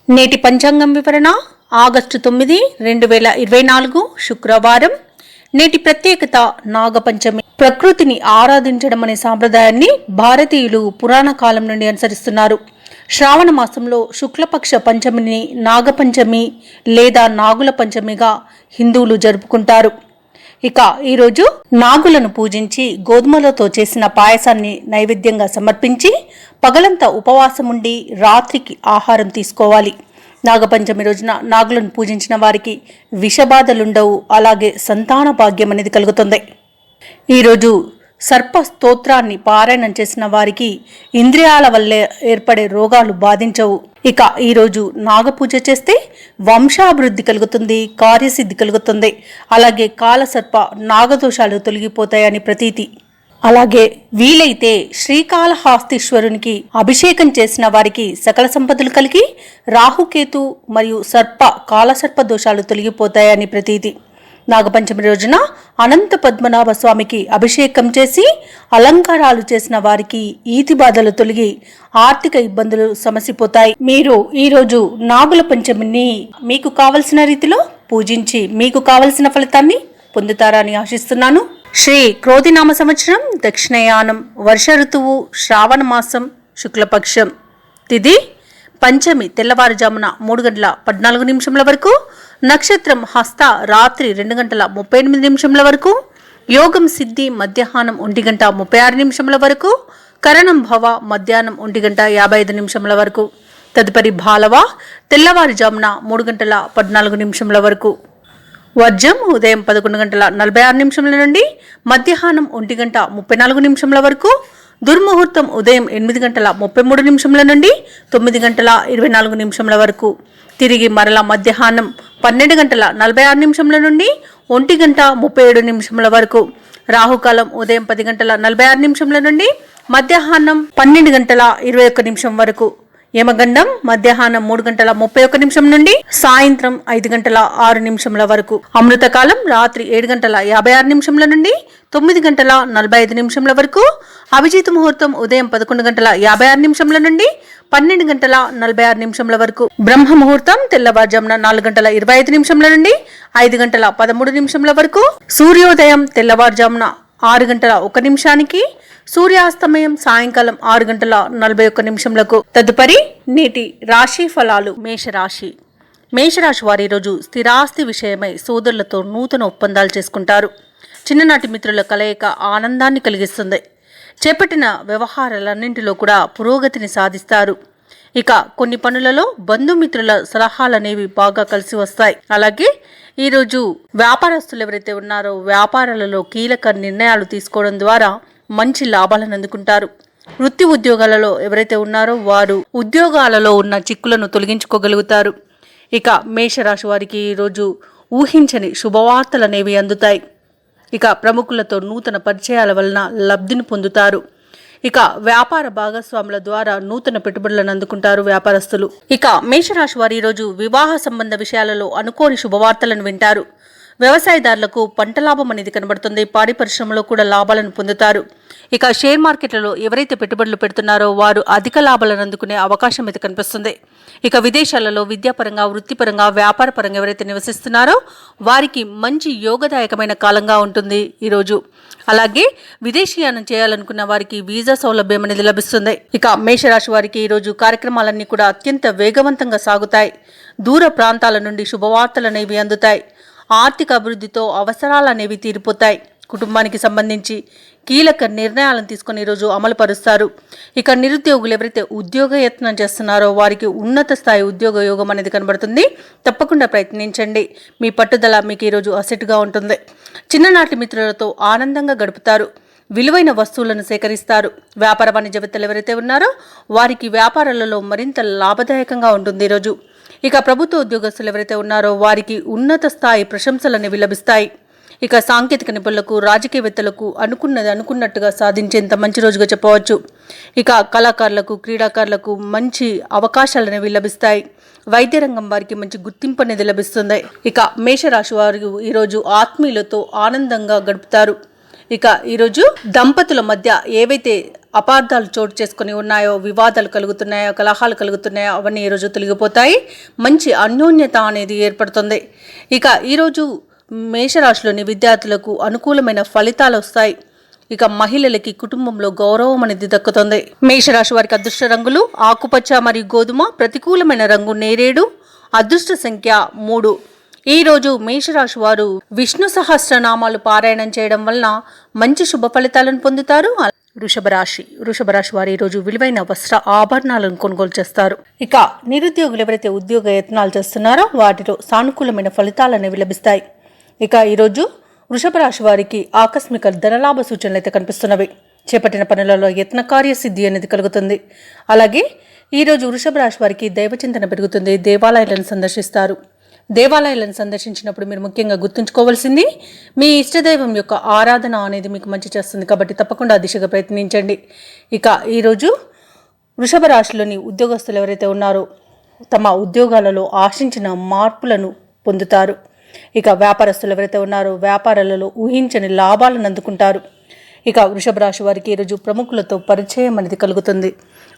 నేటి పంచాంగం వివరణ ఆగస్టు 9, 2024 శుక్రవారం. నేటి ప్రత్యేకత నాగపంచమి. ప్రకృతిని ఆరాధించడం అనే సాంప్రదాయాన్ని భారతీయులు పురాణ కాలం నుండి అనుసరిస్తున్నారు. శ్రావణ మాసంలో శుక్లపక్ష పంచమిని నాగపంచమి లేదా నాగుల పంచమిగా హిందువులు జరుపుకుంటారు. ఇక ఈరోజు నాగులను పూజించి గోధుమలతో చేసిన పాయసాన్ని నైవేద్యంగా సమర్పించి పగలంతా ఉపవాసం ఉండి రాత్రికి ఆహారం తీసుకోవాలి. నాగపంచమి రోజున నాగులను పూజించిన వారికి విషబాధలుండవు, అలాగే సంతాన భాగ్యం అనేది కలుగుతుంది. ఈరోజు సర్ప స్తోత్రాన్ని పారాయణం చేసిన వారికి ఇంద్రియాల వల్లే ఏర్పడే రోగాలు బాధించవు. ఇక ఈరోజు నాగపూజ చేస్తే వంశాభివృద్ధి కలుగుతుంది, కార్యసిద్ధి కలుగుతుంది. అలాగే కాలసర్ప నాగదోషాలు తొలగిపోతాయని ప్రతీతి. అలాగే వీలైతే శ్రీకాళహస్తీశ్వరునికి అభిషేకం చేసిన వారికి సకల సంపదలు కలిగి రాహుకేతు మరియు కాలసర్ప దోషాలు తొలగిపోతాయని ప్రతీతి. నాగపంచమి రోజున అనంత పద్మనాభ స్వామికి అభిషేకం చేసి అలంకారాలు చేసిన వారికి ఈతి బాధలు తొలగి ఆర్థిక ఇబ్బందులు సమసిపోతాయి. మీరు ఈరోజు నాగుల పంచమిని మీకు కావలసిన రీతిలో పూజించి మీకు కావలసిన ఫలితాన్ని పొందుతారని ఆశిస్తున్నాను. శ్రీ క్రోధినామ సంవత్సరం దక్షిణయానం, వర్ష ఋతువు, శ్రావణ మాసం, శుక్లపక్షం, తిథి పంచమి తెల్లవారుజామున 3:14 వరకు, నక్షత్రం హస్త రాత్రి 2:38 వరకు, యోగం సిద్ధి మధ్యాహ్నం 1:36 వరకు, కరణం భవ మధ్యాహ్నం 1:55 వరకు, తదుపరి భాలవ తెల్లవారుజామున 3:14 వరకు, వర్జం ఉదయం 11:46 నుండి మధ్యాహ్నం 1:34 వరకు, దుర్ముహూర్తం ఉదయం 8:33 నుండి 9:24 వరకు, తిరిగి మరల మధ్యాహ్నం 12:46 నుండి 1:37 వరకు, రాహుకాలం ఉదయం 10:46 నుండి మధ్యాహ్నం 12:21 వరకు, యమగండం మధ్యాహ్నం 3:31 నుండి సాయంత్రం 5:06 వరకు, అమృతకాలం రాత్రి 7:56 నుండి 9:45 వరకు, అభిజిత్ ముహూర్తం ఉదయం 11:56 నుండి 12:46 వరకు, బ్రహ్మ ముహూర్తం తెల్లవారుజామున 4:25 నుండి 5:13 వరకు, సూర్యోదయం తెల్లవారుజామున 6:01, సూర్యాస్తమయం సాయంకాలం 6:41. తదుపరి నేటి రాశి ఫలాలు. మేషరాశి. మేషరాశి వారు ఈరోజు స్థిరాస్తి విషయమై సోదరులతో నూతన ఒప్పందాలు చేసుకుంటారు. చిన్ననాటి మిత్రుల కలయిక ఆనందాన్ని కలిగిస్తుంది. చేపట్టిన వ్యవహారాలన్నింటిలో కూడా పురోగతిని సాధిస్తారు. ఇక కొన్ని పనులలో బంధుమిత్రుల సలహాలనేవి బాగా కలిసి వస్తాయి. అలాగే ఈరోజు వ్యాపారస్తులు ఎవరైతే ఉన్నారో వ్యాపారాలలో కీలక నిర్ణయాలు తీసుకోవడం ద్వారా మంచి లాభాలను అందుకుంటారు. వృత్తి ఉద్యోగాలలో ఎవరైతే ఉన్నారో వారు ఉద్యోగాలలో ఉన్న చిక్కులను తొలగించుకోగలుగుతారు. ఇక మేషరాశి వారికి ఈరోజు ఊహించని శుభవార్తలు అనేవి అందుతాయి. ఇక ప్రముఖులతో నూతన పరిచయాల వలన లబ్ధిని పొందుతారు. ఇక వ్యాపార భాగస్వాముల ద్వారా నూతన పెట్టుబడులను అందుకుంటారు వ్యాపారస్తులు. ఇక మేషరాశి వారు ఈరోజు వివాహ సంబంధ విషయాలలో అనుకోని శుభవార్తలను వింటారు. వ్యవసాయదారులకు పంట లాభం అనేది కనబడుతుంది. పాడి పరిశ్రమలో కూడా లాభాలను పొందుతారు. ఇక షేర్ మార్కెట్లలో ఎవరైతే పెట్టుబడులు పెడుతున్నారో వారు అధిక లాభాలను అందుకునే అవకాశం అయితే కనిపిస్తుంది. ఇక విదేశాలలో విద్యాపరంగా, వృత్తిపరంగా, వ్యాపారపరంగా ఎవరైతే నివసిస్తున్నారో వారికి మంచి యోగదాయకమైన కాలంగా ఉంటుంది ఈరోజు. అలాగే విదేశీయానం చేయాలనుకున్న వారికి వీసా సౌలభ్యం అనేది లభిస్తుంది. ఇక మేషరాశి వారికి ఈరోజు కార్యక్రమాలన్నీ కూడా అత్యంత వేగవంతంగా సాగుతాయి. దూర ప్రాంతాల నుండి శుభవార్తలు అనేవి అందుతాయి. ఆర్థిక అభివృద్ధితో అవసరాలు అనేవి తీరిపోతాయి. కుటుంబానికి సంబంధించి కీలక నిర్ణయాలను తీసుకుని ఈరోజు అమలు పరుస్తారు. ఇక నిరుద్యోగులు ఎవరైతే ఉద్యోగ యత్నం చేస్తున్నారో వారికి ఉన్నత స్థాయి ఉద్యోగ యోగం అనేది కనబడుతుంది. తప్పకుండా ప్రయత్నించండి. మీ పట్టుదల మీకు ఈరోజు అసెట్గా ఉంటుంది. చిన్ననాటి మిత్రులతో ఆనందంగా గడుపుతారు. విలువైన వస్తువులను సేకరిస్తారు. వ్యాపార వాణిజ్యవేత్తలు ఎవరైతే ఉన్నారో వారికి వ్యాపారాలలో మరింత లాభదాయకంగా ఉంటుంది ఈరోజు. ఇక ప్రభుత్వ ఉద్యోగస్తులు ఎవరైతే ఉన్నారో వారికి ఉన్నత స్థాయి ప్రశంసలు అనేవి లభిస్తాయి. ఇక సాంకేతిక నిపుణులకు, రాజకీయవేత్తలకు అనుకున్నది అనుకున్నట్టుగా సాధించేంత మంచి రోజుగా చెప్పవచ్చు. ఇక కళాకారులకు, క్రీడాకారులకు మంచి అవకాశాలు అనేవి లభిస్తాయి. వైద్య రంగం వారికి మంచి గుర్తింపు అనేది లభిస్తుంది. ఇక మేషరాశి వారు ఈరోజు ఆత్మీయులతో ఆనందంగా గడుపుతారు. ఇక ఈరోజు దంపతుల మధ్య ఏవైతే అపార్థాలు చోటు చేసుకుని ఉన్నాయో, వివాదాలు కలుగుతున్నాయో, కలహాలు కలుగుతున్నాయో అవన్నీ ఈరోజు తొలగిపోతాయి. మంచి అన్యోన్యత అనేది ఏర్పడుతుంది. ఇక ఈరోజు మేషరాశిలోని విద్యార్థులకు అనుకూలమైన ఫలితాలు వస్తాయి. ఇక మహిళలకి కుటుంబంలో గౌరవం అనేది దక్కుతుంది. మేషరాశి వారికి అదృష్ట రంగులు ఆకుపచ్చ మరియు గోధుమ, ప్రతికూలమైన రంగు నేరేడు, అదృష్ట సంఖ్య 3. ఈ రోజు మేషరాశి వారు విష్ణు సహస్రనామాలు పారాయణం చేయడం వలన మంచి శుభ ఫలితాలను పొందుతారు. వృషభ రాశి వారు ఈ రోజు విలువైన వస్త్ర ఆభరణాలను కొనుగోలు చేస్తారు. ఇక నిరుద్యోగులు ఎవరైతే ఉద్యోగ యత్నాలు చేస్తున్నారో వాటిలో సానుకూలమైన ఫలితాలు అనేవి లభిస్తాయి. ఇక ఈరోజు వృషభ రాశి వారికి ఆకస్మిక ధనలాభ సూచనలు అయితే కనిపిస్తున్నవి. చేపట్టిన పనులలో యత్న కార్యసిద్ధి అనేది కలుగుతుంది. అలాగే ఈరోజు వృషభ రాశి వారికి దైవచింతన పెరుగుతుంది. దేవాలయాలను సందర్శిస్తారు. దేవాలయాలను సందర్శించినప్పుడు మీరు ముఖ్యంగా గుర్తుంచుకోవాల్సింది మీ ఇష్టదైవం యొక్క ఆరాధన అనేది మీకు మంచి చేస్తుంది. కాబట్టి తప్పకుండా ఆ దిశగా ప్రయత్నించండి. ఇక ఈరోజు వృషభ రాశిలోని ఉద్యోగస్తులు ఎవరైతే ఉన్నారో తమ ఉద్యోగాలలో ఆశించిన మార్పులను పొందుతారు. ఇక వ్యాపారస్తులు ఎవరైతే ఉన్నారో వ్యాపారాలలో ఊహించని లాభాలను అందుకుంటారు. ఇక వృషభ రాశి వారికి ఈరోజు ప్రముఖులతో పరిచయం అనేది కలుగుతుంది.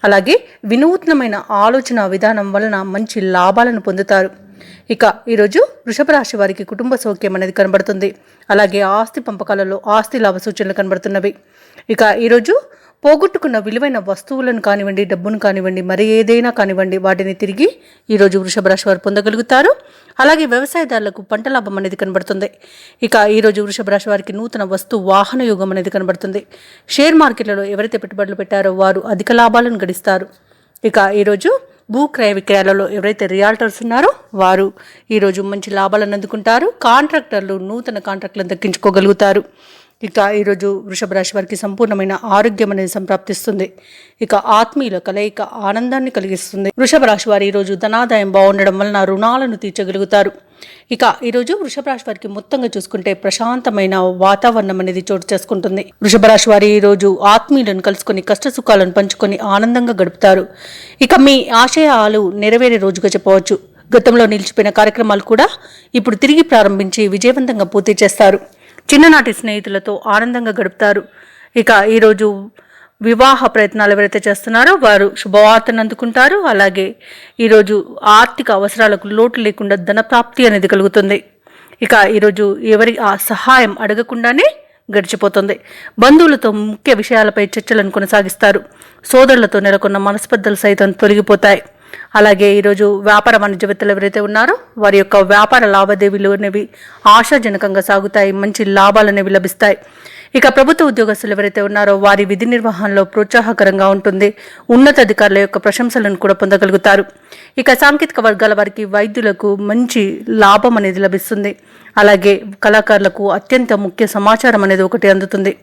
అలాగే వినూత్నమైన ఆలోచన విధానం వలన మంచి లాభాలను పొందుతారు. ఇక ఈరోజు వృషభ రాశి వారికి కుటుంబ సౌఖ్యం అనేది కనబడుతుంది. అలాగే ఆస్తి పంపకాలలో ఆస్తి లాభ సూచనలు కనబడుతున్నవి. ఇక ఈరోజు పోగొట్టుకున్న విలువైన వస్తువులను కానివ్వండి, డబ్బును కానివ్వండి, మరి ఏదైనా కానివ్వండి వాటిని తిరిగి ఈరోజు వృషభ రాశి వారు పొందగలుగుతారు. అలాగే వ్యవసాయదారులకు పంట లాభం అనేది కనబడుతుంది. ఇక ఈరోజు వృషభ రాశి వారికి నూతన వస్తు వాహన యోగం అనేది కనబడుతుంది. షేర్ మార్కెట్లలో ఎవరైతే పెట్టుబడులు పెట్టారో వారు అధిక లాభాలను గడిస్తారు. ఇక ఈరోజు భూ క్రయ విక్రయాలలో ఎవరైతే రియాల్టర్స్ ఉన్నారో వారు ఈరోజు మంచి లాభాలను అందుకుంటారు. కాంట్రాక్టర్లు నూతన కాంట్రాక్టులను దక్కించుకోగలుగుతారు. ఇక ఈరోజు వృషభ రాశి వారికి సంపూర్ణమైన ఆరోగ్యం అనేది సంప్రాప్తిస్తుంది. ఇక ఆత్మీయుల కలయిక ఆనందాన్ని కలిగిస్తుంది. వృషభ రాశి వారు ఈరోజు ధనాదాయం బాగుండడం వలన రుణాలను తీర్చగలుగుతారు. ఇక ఈరోజు వృషభ రాశి వారికి మొత్తంగా చూసుకుంటే ప్రశాంతమైన వాతావరణం అనేది చోటు చేసుకుంటుంది. వృషభ రాశి వారు ఈ రోజు ఆత్మీయులను కలుసుకొని కష్ట సుఖాలను పంచుకొని ఆనందంగా గడుపుతారు. ఇక మీ ఆశయాలు నెరవేరే రోజుగా చెప్పవచ్చు. గతంలో నిలిచిపోయిన కార్యక్రమాలు కూడా ఇప్పుడు తిరిగి ప్రారంభించి విజయవంతంగా పూర్తి చేస్తారు. చిన్ననాటి స్నేహితులతో ఆనందంగా గడుపుతారు. ఇక ఈరోజు వివాహ ప్రయత్నాలు ఎవరైతే చేస్తున్నారో వారు శుభవార్తను అందుకుంటారు. అలాగే ఈరోజు ఆర్థిక అవసరాలకు లోటు లేకుండా ధనప్రాప్తి అనేది కలుగుతుంది. ఇక ఈరోజు ఎవరి ఆ సహాయం అడగకుండానే గడిచిపోతుంది. బంధువులతో ముఖ్య విషయాలపై చర్చలను కొనసాగిస్తారు. సోదరులతో నెలకొన్న మనస్పర్ధలు సైతం తొలగిపోతాయి. అలాగే ఈరోజు వ్యాపార వాణిజ్యవేత్తలు ఎవరైతే ఉన్నారో వారి యొక్క వ్యాపార లావాదేవీలు అనేవి ఆశాజనకంగా సాగుతాయి. మంచి లాభాలు అనేవి లభిస్తాయి. ఇక ప్రభుత్వ ఉద్యోగస్తులు ఎవరైతే ఉన్నారో వారి విధి నిర్వహణలో ప్రోత్సాహకరంగా ఉంటుంది. ఉన్నతాధికారుల యొక్క ప్రశంసలను కూడా పొందగలుగుతారు. ఇక సాంకేతిక వర్గాల వారికి వైద్యులకు మంచి లాభం అనేది లభిస్తుంది. అలాగే కళాకారులకు అత్యంత ముఖ్య సమాచారం అనేది ఒకటి అందుతుంది.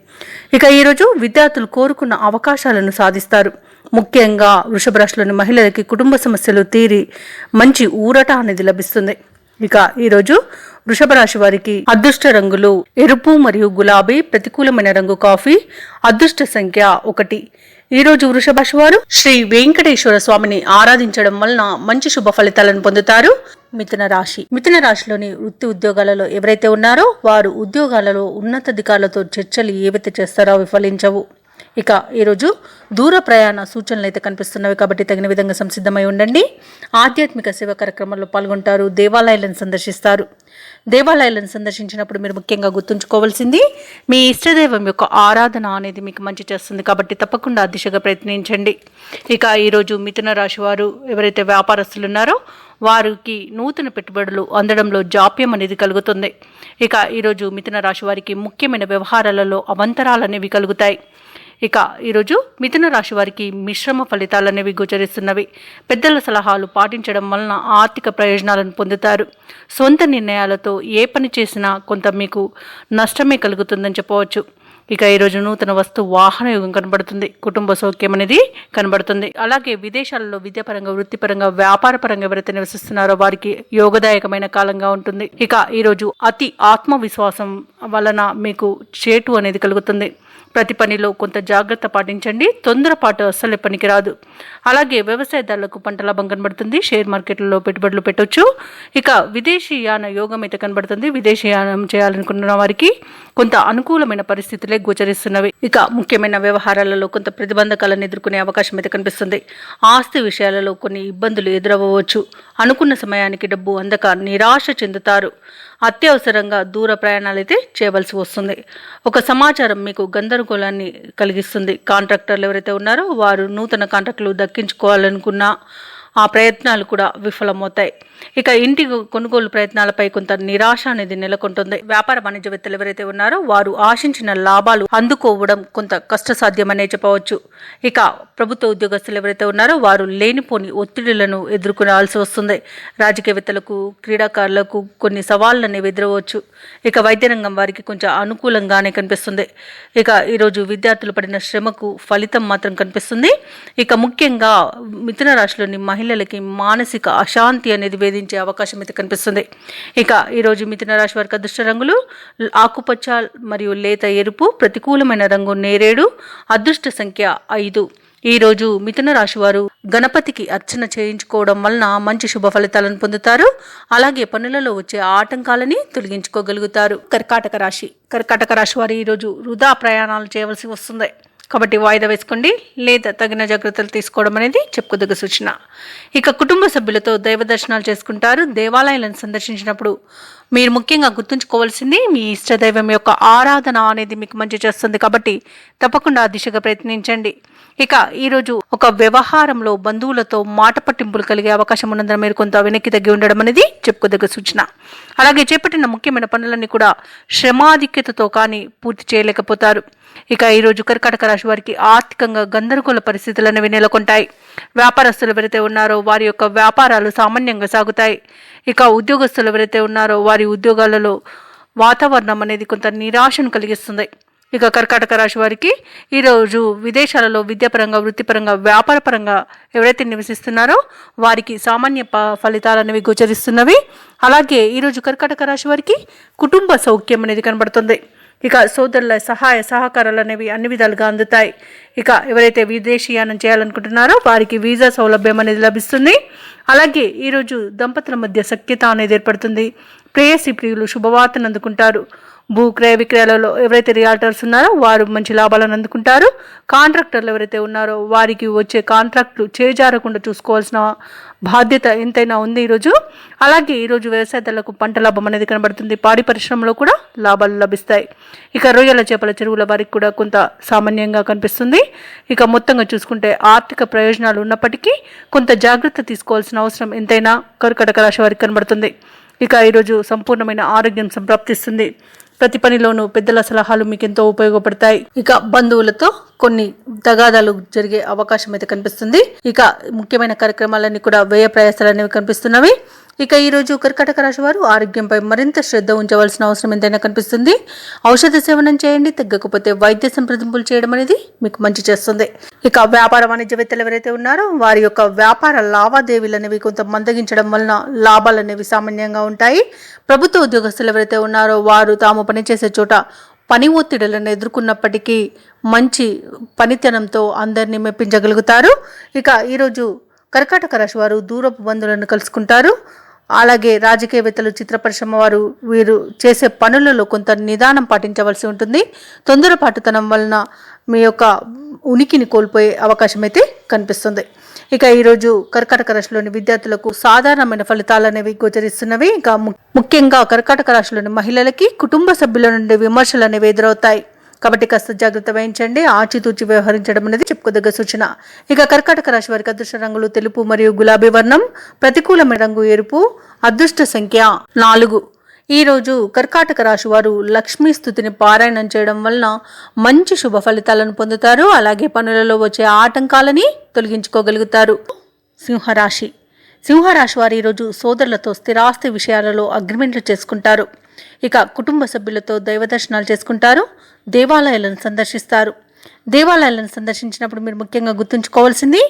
ఇక ఈరోజు విద్యార్థులు కోరుకున్న అవకాశాలను సాధిస్తారు. ముఖ్యంగా వృషభ రాశిలోని మహిళలకి కుటుంబ సమస్యలు తీరి మంచి ఊరట అనేది లభిస్తుంది. ఇక ఈరోజు వృషభ రాశి వారికి అదృష్ట రంగులు ఎరుపు మరియు గులాబీ, ప్రతికూలమైన రంగు కాఫీ, అదృష్ట సంఖ్య 1. ఈరోజు వృషభ రాశి వారు శ్రీ వెంకటేశ్వర స్వామిని ఆరాధించడం వలన మంచి శుభ ఫలితాలను పొందుతారు. మిథున రాశిలోని వృత్తి ఉద్యోగాలలో ఎవరైతే ఉన్నారో వారు ఉద్యోగాలలో ఉన్నతాధికారులతో చర్చలు ఏవైతే చేస్తారో అవి ఫలించవు. ఇక ఈరోజు దూర ప్రయాణ సూచనలు అయితే కనిపిస్తున్నవి. కాబట్టి తగిన విధంగా సంసిద్ధమై ఉండండి. ఆధ్యాత్మిక సేవా కార్యక్రమాల్లో పాల్గొంటారు. దేవాలయాలను సందర్శిస్తారు. దేవాలయాలను సందర్శించినప్పుడు మీరు ముఖ్యంగా గుర్తుంచుకోవాల్సింది మీ ఇష్టదైవం యొక్క ఆరాధన అనేది మీకు మంచి చేస్తుంది. కాబట్టి తప్పకుండా ఆ దిశగా ప్రయత్నించండి. ఇక ఈరోజు మిథున రాశి వారు ఎవరైతే వ్యాపారస్తులు ఉన్నారో వారికి నూతన పెట్టుబడులు అందడంలో జాప్యం అనేది కలుగుతుంది. ఇక ఈరోజు మిథున రాశి వారికి ముఖ్యమైన వ్యవహారాలలో అవంతరాలు అనేవి కలుగుతాయి. ఇక ఈరోజు మిథున రాశి వారికి మిశ్రమ ఫలితాలు అనేవి గోచరిస్తున్నవి. పెద్దల సలహాలు పాటించడం వలన ఆర్థిక ప్రయోజనాలను పొందుతారు. సొంత నిర్ణయాలతో ఏ పని చేసినా కొంత మీకు నష్టమే కలుగుతుందని చెప్పవచ్చు. ఇక ఈరోజు నూతన వస్తు వాహన యోగం కనబడుతుంది. కుటుంబ సౌఖ్యం అనేది కనబడుతుంది. అలాగే విదేశాలలో విద్యాపరంగా, వృత్తిపరంగా, వ్యాపారపరంగా ఎవరైతే నివసిస్తున్నారో వారికి యోగదాయకమైన కాలంగా ఉంటుంది. ఇక ఈరోజు అతి ఆత్మవిశ్వాసం వలన మీకు చేటు అనేది కలుగుతుంది. ప్రతి పనిలో కొంత జాగ్రత్త పాటించండి. తొందరపాటు అస్సలే పనికిరాదు. అలాగే వ్యవసాయదారులకు పంట లాభం కనబడుతుంది. షేర్ మార్కెట్లలో పెట్టుబడులు పెట్టొచ్చు. ఇక విదేశీయాన యోగం అయితే కనబడుతుంది. విదేశీయానం చేయాలనుకున్న వారికి కొంత అనుకూలమైన పరిస్థితులే గోచరిస్తున్నవి. ఇక ముఖ్యమైన వ్యవహారాలలో కొంత ప్రతిబంధకాలను ఎదుర్కొనే అవకాశం అయితే కనిపిస్తుంది. ఆస్తి విషయాలలో కొన్ని ఇబ్బందులు ఎదురవ్వచ్చు. అనుకున్న సమయానికి డబ్బు అందక నిరాశ చెందుతారు. అత్యవసరంగా దూర ప్రయాణాలు అయితే చేయవలసి వస్తుంది. ఒక సమాచారం మీకు గందరగోళాన్ని కలిగిస్తుంది. కాంట్రాక్టర్లు ఎవరైతే ఉన్నారో వారు నూతన కాంట్రాక్టులు దక్కించుకోవాలనుకున్న ఆ ప్రయత్నాలు కూడా విఫలమవుతాయి. ఇక ఇంటి కొనుగోలు ప్రయత్నాలపై కొంత నిరాశ అనేది నెలకొంటుంది. వ్యాపార వాణిజ్యవేత్తలు ఎవరైతే ఉన్నారో వారు ఆశించిన లాభాలు అందుకోవడం కొంత కష్టసాధ్యమనే చెప్పవచ్చు. ఇక ప్రభుత్వ ఉద్యోగస్తులు ఎవరైతే ఉన్నారో వారు లేనిపోని ఒత్తిడులను ఎదుర్కొనాల్సి వస్తుంది. రాజకీయవేత్తలకు, క్రీడాకారులకు కొన్ని సవాళ్లు అనేవి ఎదురవచ్చు. ఇక వైద్య రంగం వారికి కొంచెం అనుకూలంగానే కనిపిస్తుంది. ఇక ఈరోజు విద్యార్థులు పడిన శ్రమకు ఫలితం మాత్రం కనిపిస్తుంది. ఇక ముఖ్యంగా మిథున రాశిలోని మహిళలకి మానసిక అశాంతి అనేది వేధించే అవకాశం అయితే కనిపిస్తుంది. ఇక ఈరోజు మిథున రాశి వారికి అదృష్ట రంగులు ఆకుపచ్చ మరియు లేత ఎరుపు, ప్రతికూలమైన రంగు నేరేడు, అదృష్ట సంఖ్య 5. ఈరోజు మిథున రాశి వారు గణపతికి అర్చన చేయించుకోవడం వలన మంచి శుభ ఫలితాలను పొందుతారు. అలాగే పనులలో వచ్చే ఆటంకాలని తొలగించుకోగలుగుతారు. కర్కాటక రాశి వారు ఈరోజు వృధా ప్రయాణాలు చేయవలసి వస్తుంది. కాబట్టి వాయిదా వేసుకోండి లేదా తగిన జాగ్రత్తలు తీసుకోవడం అనేది చెప్పుకోదగ్గ సూచన. ఇక కుటుంబ సభ్యులతో దైవ దర్శనాలు చేసుకుంటారు. దేవాలయాలను సందర్శించినప్పుడు మీరు ముఖ్యంగా గుర్తుంచుకోవాల్సింది మీ ఇష్టదైవం యొక్క ఆరాధన అనేది మీకు మంచి చేస్తుంది. కాబట్టి తప్పకుండా ఆ దిశగా ప్రయత్నించండి. ఇక ఈరోజు ఒక వ్యవహారంలో బంధువులతో మాట పట్టింపులు కలిగే అవకాశం ఉన్నందున మీరు కొంత వెనక్కి తగ్గి ఉండడం అనేది చెప్పుకోదగ్గ సూచన. అలాగే చేపట్టిన ముఖ్యమైన పనులన్నీ కూడా శ్రమాధిక్యతతో కానీ పూర్తి చేయలేకపోతారు. ఇక ఈరోజు కర్కాటక రాశి వారికి ఆర్థికంగా గందరగోళ పరిస్థితులు అనేవి నెలకొంటాయి. వ్యాపారస్తులు ఎవరైతే ఉన్నారో వారి యొక్క వ్యాపారాలు సామాన్యంగా సాగుతాయి. ఇక ఉద్యోగస్తులు ఎవరైతే ఉన్నారో వారి ఉద్యోగాలలో వాతావరణం అనేది కొంత నిరాశను కలిగిస్తుంది. ఇక కర్కాటక రాశి వారికి ఈరోజు విదేశాలలో విద్యాపరంగా, వృత్తిపరంగా, వ్యాపారపరంగా ఎవరైతే నివసిస్తున్నారో వారికి సామాన్య ఫలితాలు అనేవి గోచరిస్తున్నవి. అలాగే ఈరోజు కర్కాటక రాశి వారికి కుటుంబ సౌఖ్యం అనేది కనబడుతుంది. ఇక సోదరుల సహాయ సహకారాలు అనేవి అన్ని విధాలుగా అందుతాయి. ఇక ఎవరైతే విదేశీయానం చేయాలనుకుంటున్నారో వారికి వీసా సౌలభ్యం అనేది లభిస్తుంది. అలాగే ఈరోజు దంపతుల మధ్య సఖ్యత అనేది ఏర్పడుతుంది. ప్రేయసి ప్రియులు శుభవార్తను అందుకుంటారు. భూ క్రయ విక్రయాలలో ఎవరైతే రియాల్టర్స్ ఉన్నారో వారు మంచి లాభాలను అందుకుంటారు. కాంట్రాక్టర్లు ఎవరైతే ఉన్నారో వారికి వచ్చే కాంట్రాక్టులు చేజారకుండా చూసుకోవాల్సిన బాధ్యత ఎంతైనా ఉంది ఈరోజు. అలాగే ఈరోజు వ్యవసాయదారులకు పంట లాభం అనేది కనబడుతుంది. పాడి పరిశ్రమలో కూడా లాభాలు లభిస్తాయి. ఇక రొయ్యల చేపల చెరువుల వారికి కూడా కొంత సామాన్యంగా కనిపిస్తుంది. ఇక మొత్తంగా చూసుకుంటే ఆర్థిక ప్రయోజనాలు ఉన్నప్పటికీ కొంత జాగ్రత్త తీసుకోవాల్సిన అవసరం ఎంతైనా కర్కాటక రాశి వారికి కనబడుతుంది. ఇక ఈరోజు సంపూర్ణమైన ఆరోగ్యం సంప్రాప్తిస్తుంది. ప్రతి పనిలోనూ పెద్దల సలహాలు మీకు ఎంతో ఉపయోగపడతాయి. ఇక బంధువులతో కొన్ని తగాదాలు జరిగే అవకాశం అయితే కనిపిస్తుంది. ఇక ముఖ్యమైన కార్యక్రమాలన్నీ కూడా వ్యయ ప్రయాసాలు అనేవి కనిపిస్తున్నవి. ఇక ఈరోజు కర్కాటక రాశి వారు ఆరోగ్యంపై మరింత శ్రద్ధ ఉంచవలసిన అవసరం ఎంతైనా కనిపిస్తుంది. ఔషధ సేవనం చేయండి. తగ్గకపోతే వైద్య సంప్రదింపులు చేయడం అనేది మీకు మంచి చేస్తుంది. ఇక వ్యాపార వాణిజ్యవేత్తలు ఎవరైతే ఉన్నారో వారి యొక్క వ్యాపార లావాదేవీలు అనేవి కొంత మందగించడం వలన లాభాలు అనేవి సామాన్యంగా ఉంటాయి. ప్రభుత్వ ఉద్యోగస్తులు ఎవరైతే ఉన్నారో వారు తాము పనిచేసే చోట పని ఒత్తిడులను ఎదుర్కొన్నప్పటికీ మంచి పనితనంతో అందరినీ మెప్పించగలుగుతారు. ఇక ఈరోజు కర్కాటక రాశి వారు దూరపు బంధువులను కలుసుకుంటారు. అలాగే రాజకీయవేత్తలు, చిత్ర పరిశ్రమ వారు వీరు చేసే పనులలో కొంత నిదానం పాటించవలసి ఉంటుంది. తొందరపాటుతనం వలన మీ యొక్క ఉనికిని కోల్పోయే అవకాశం అయితే కనిపిస్తుంది. ఇక ఈరోజు కర్కాటక రాశిలోని విద్యార్థులకు సాధారణమైన ఫలితాలు అనేవి గోచరిస్తున్నవి. ఇక ముఖ్యంగా కర్కాటక రాశిలోని మహిళలకి కుటుంబ సభ్యుల నుండి విమర్శలు అనేవి ఎదురవుతాయి. కాబట్టి కాస్త జాగ్రత్త వహించండి. ఆచితూచి వ్యవహరించడం అనేది చెప్పుకోదగ్గ సూచన. ఇక కర్కాటక రాశి వారికి అదృష్ట రంగులు తెలుపు మరియు గులాబీ వర్ణం, ప్రతికూలమైన రంగు ఎరుపు, అదృష్ట సంఖ్య 4. ఈరోజు కర్కాటక రాశి వారు లక్ష్మీ స్తుతిని పారాయణం చేయడం వలన మంచి శుభ ఫలితాలను పొందుతారు. అలాగే పనులలో వచ్చే ఆటంకాలని తొలగించుకోగలుగుతారు. సింహరాశి వారు ఈరోజు సోదరులతో స్థిరాస్తి విషయాలలో అగ్రిమెంట్లు చేసుకుంటారు. ఇక కుటుంబ సభ్యులతో దైవ దర్శనాలు చేసుకుంటారు. దేవాలయాలను సందర్శిస్తారు. దేవాలయాలను సందర్శించినప్పుడు మీరు ముఖ్యంగా గుర్తుంచుకోవాల్సింది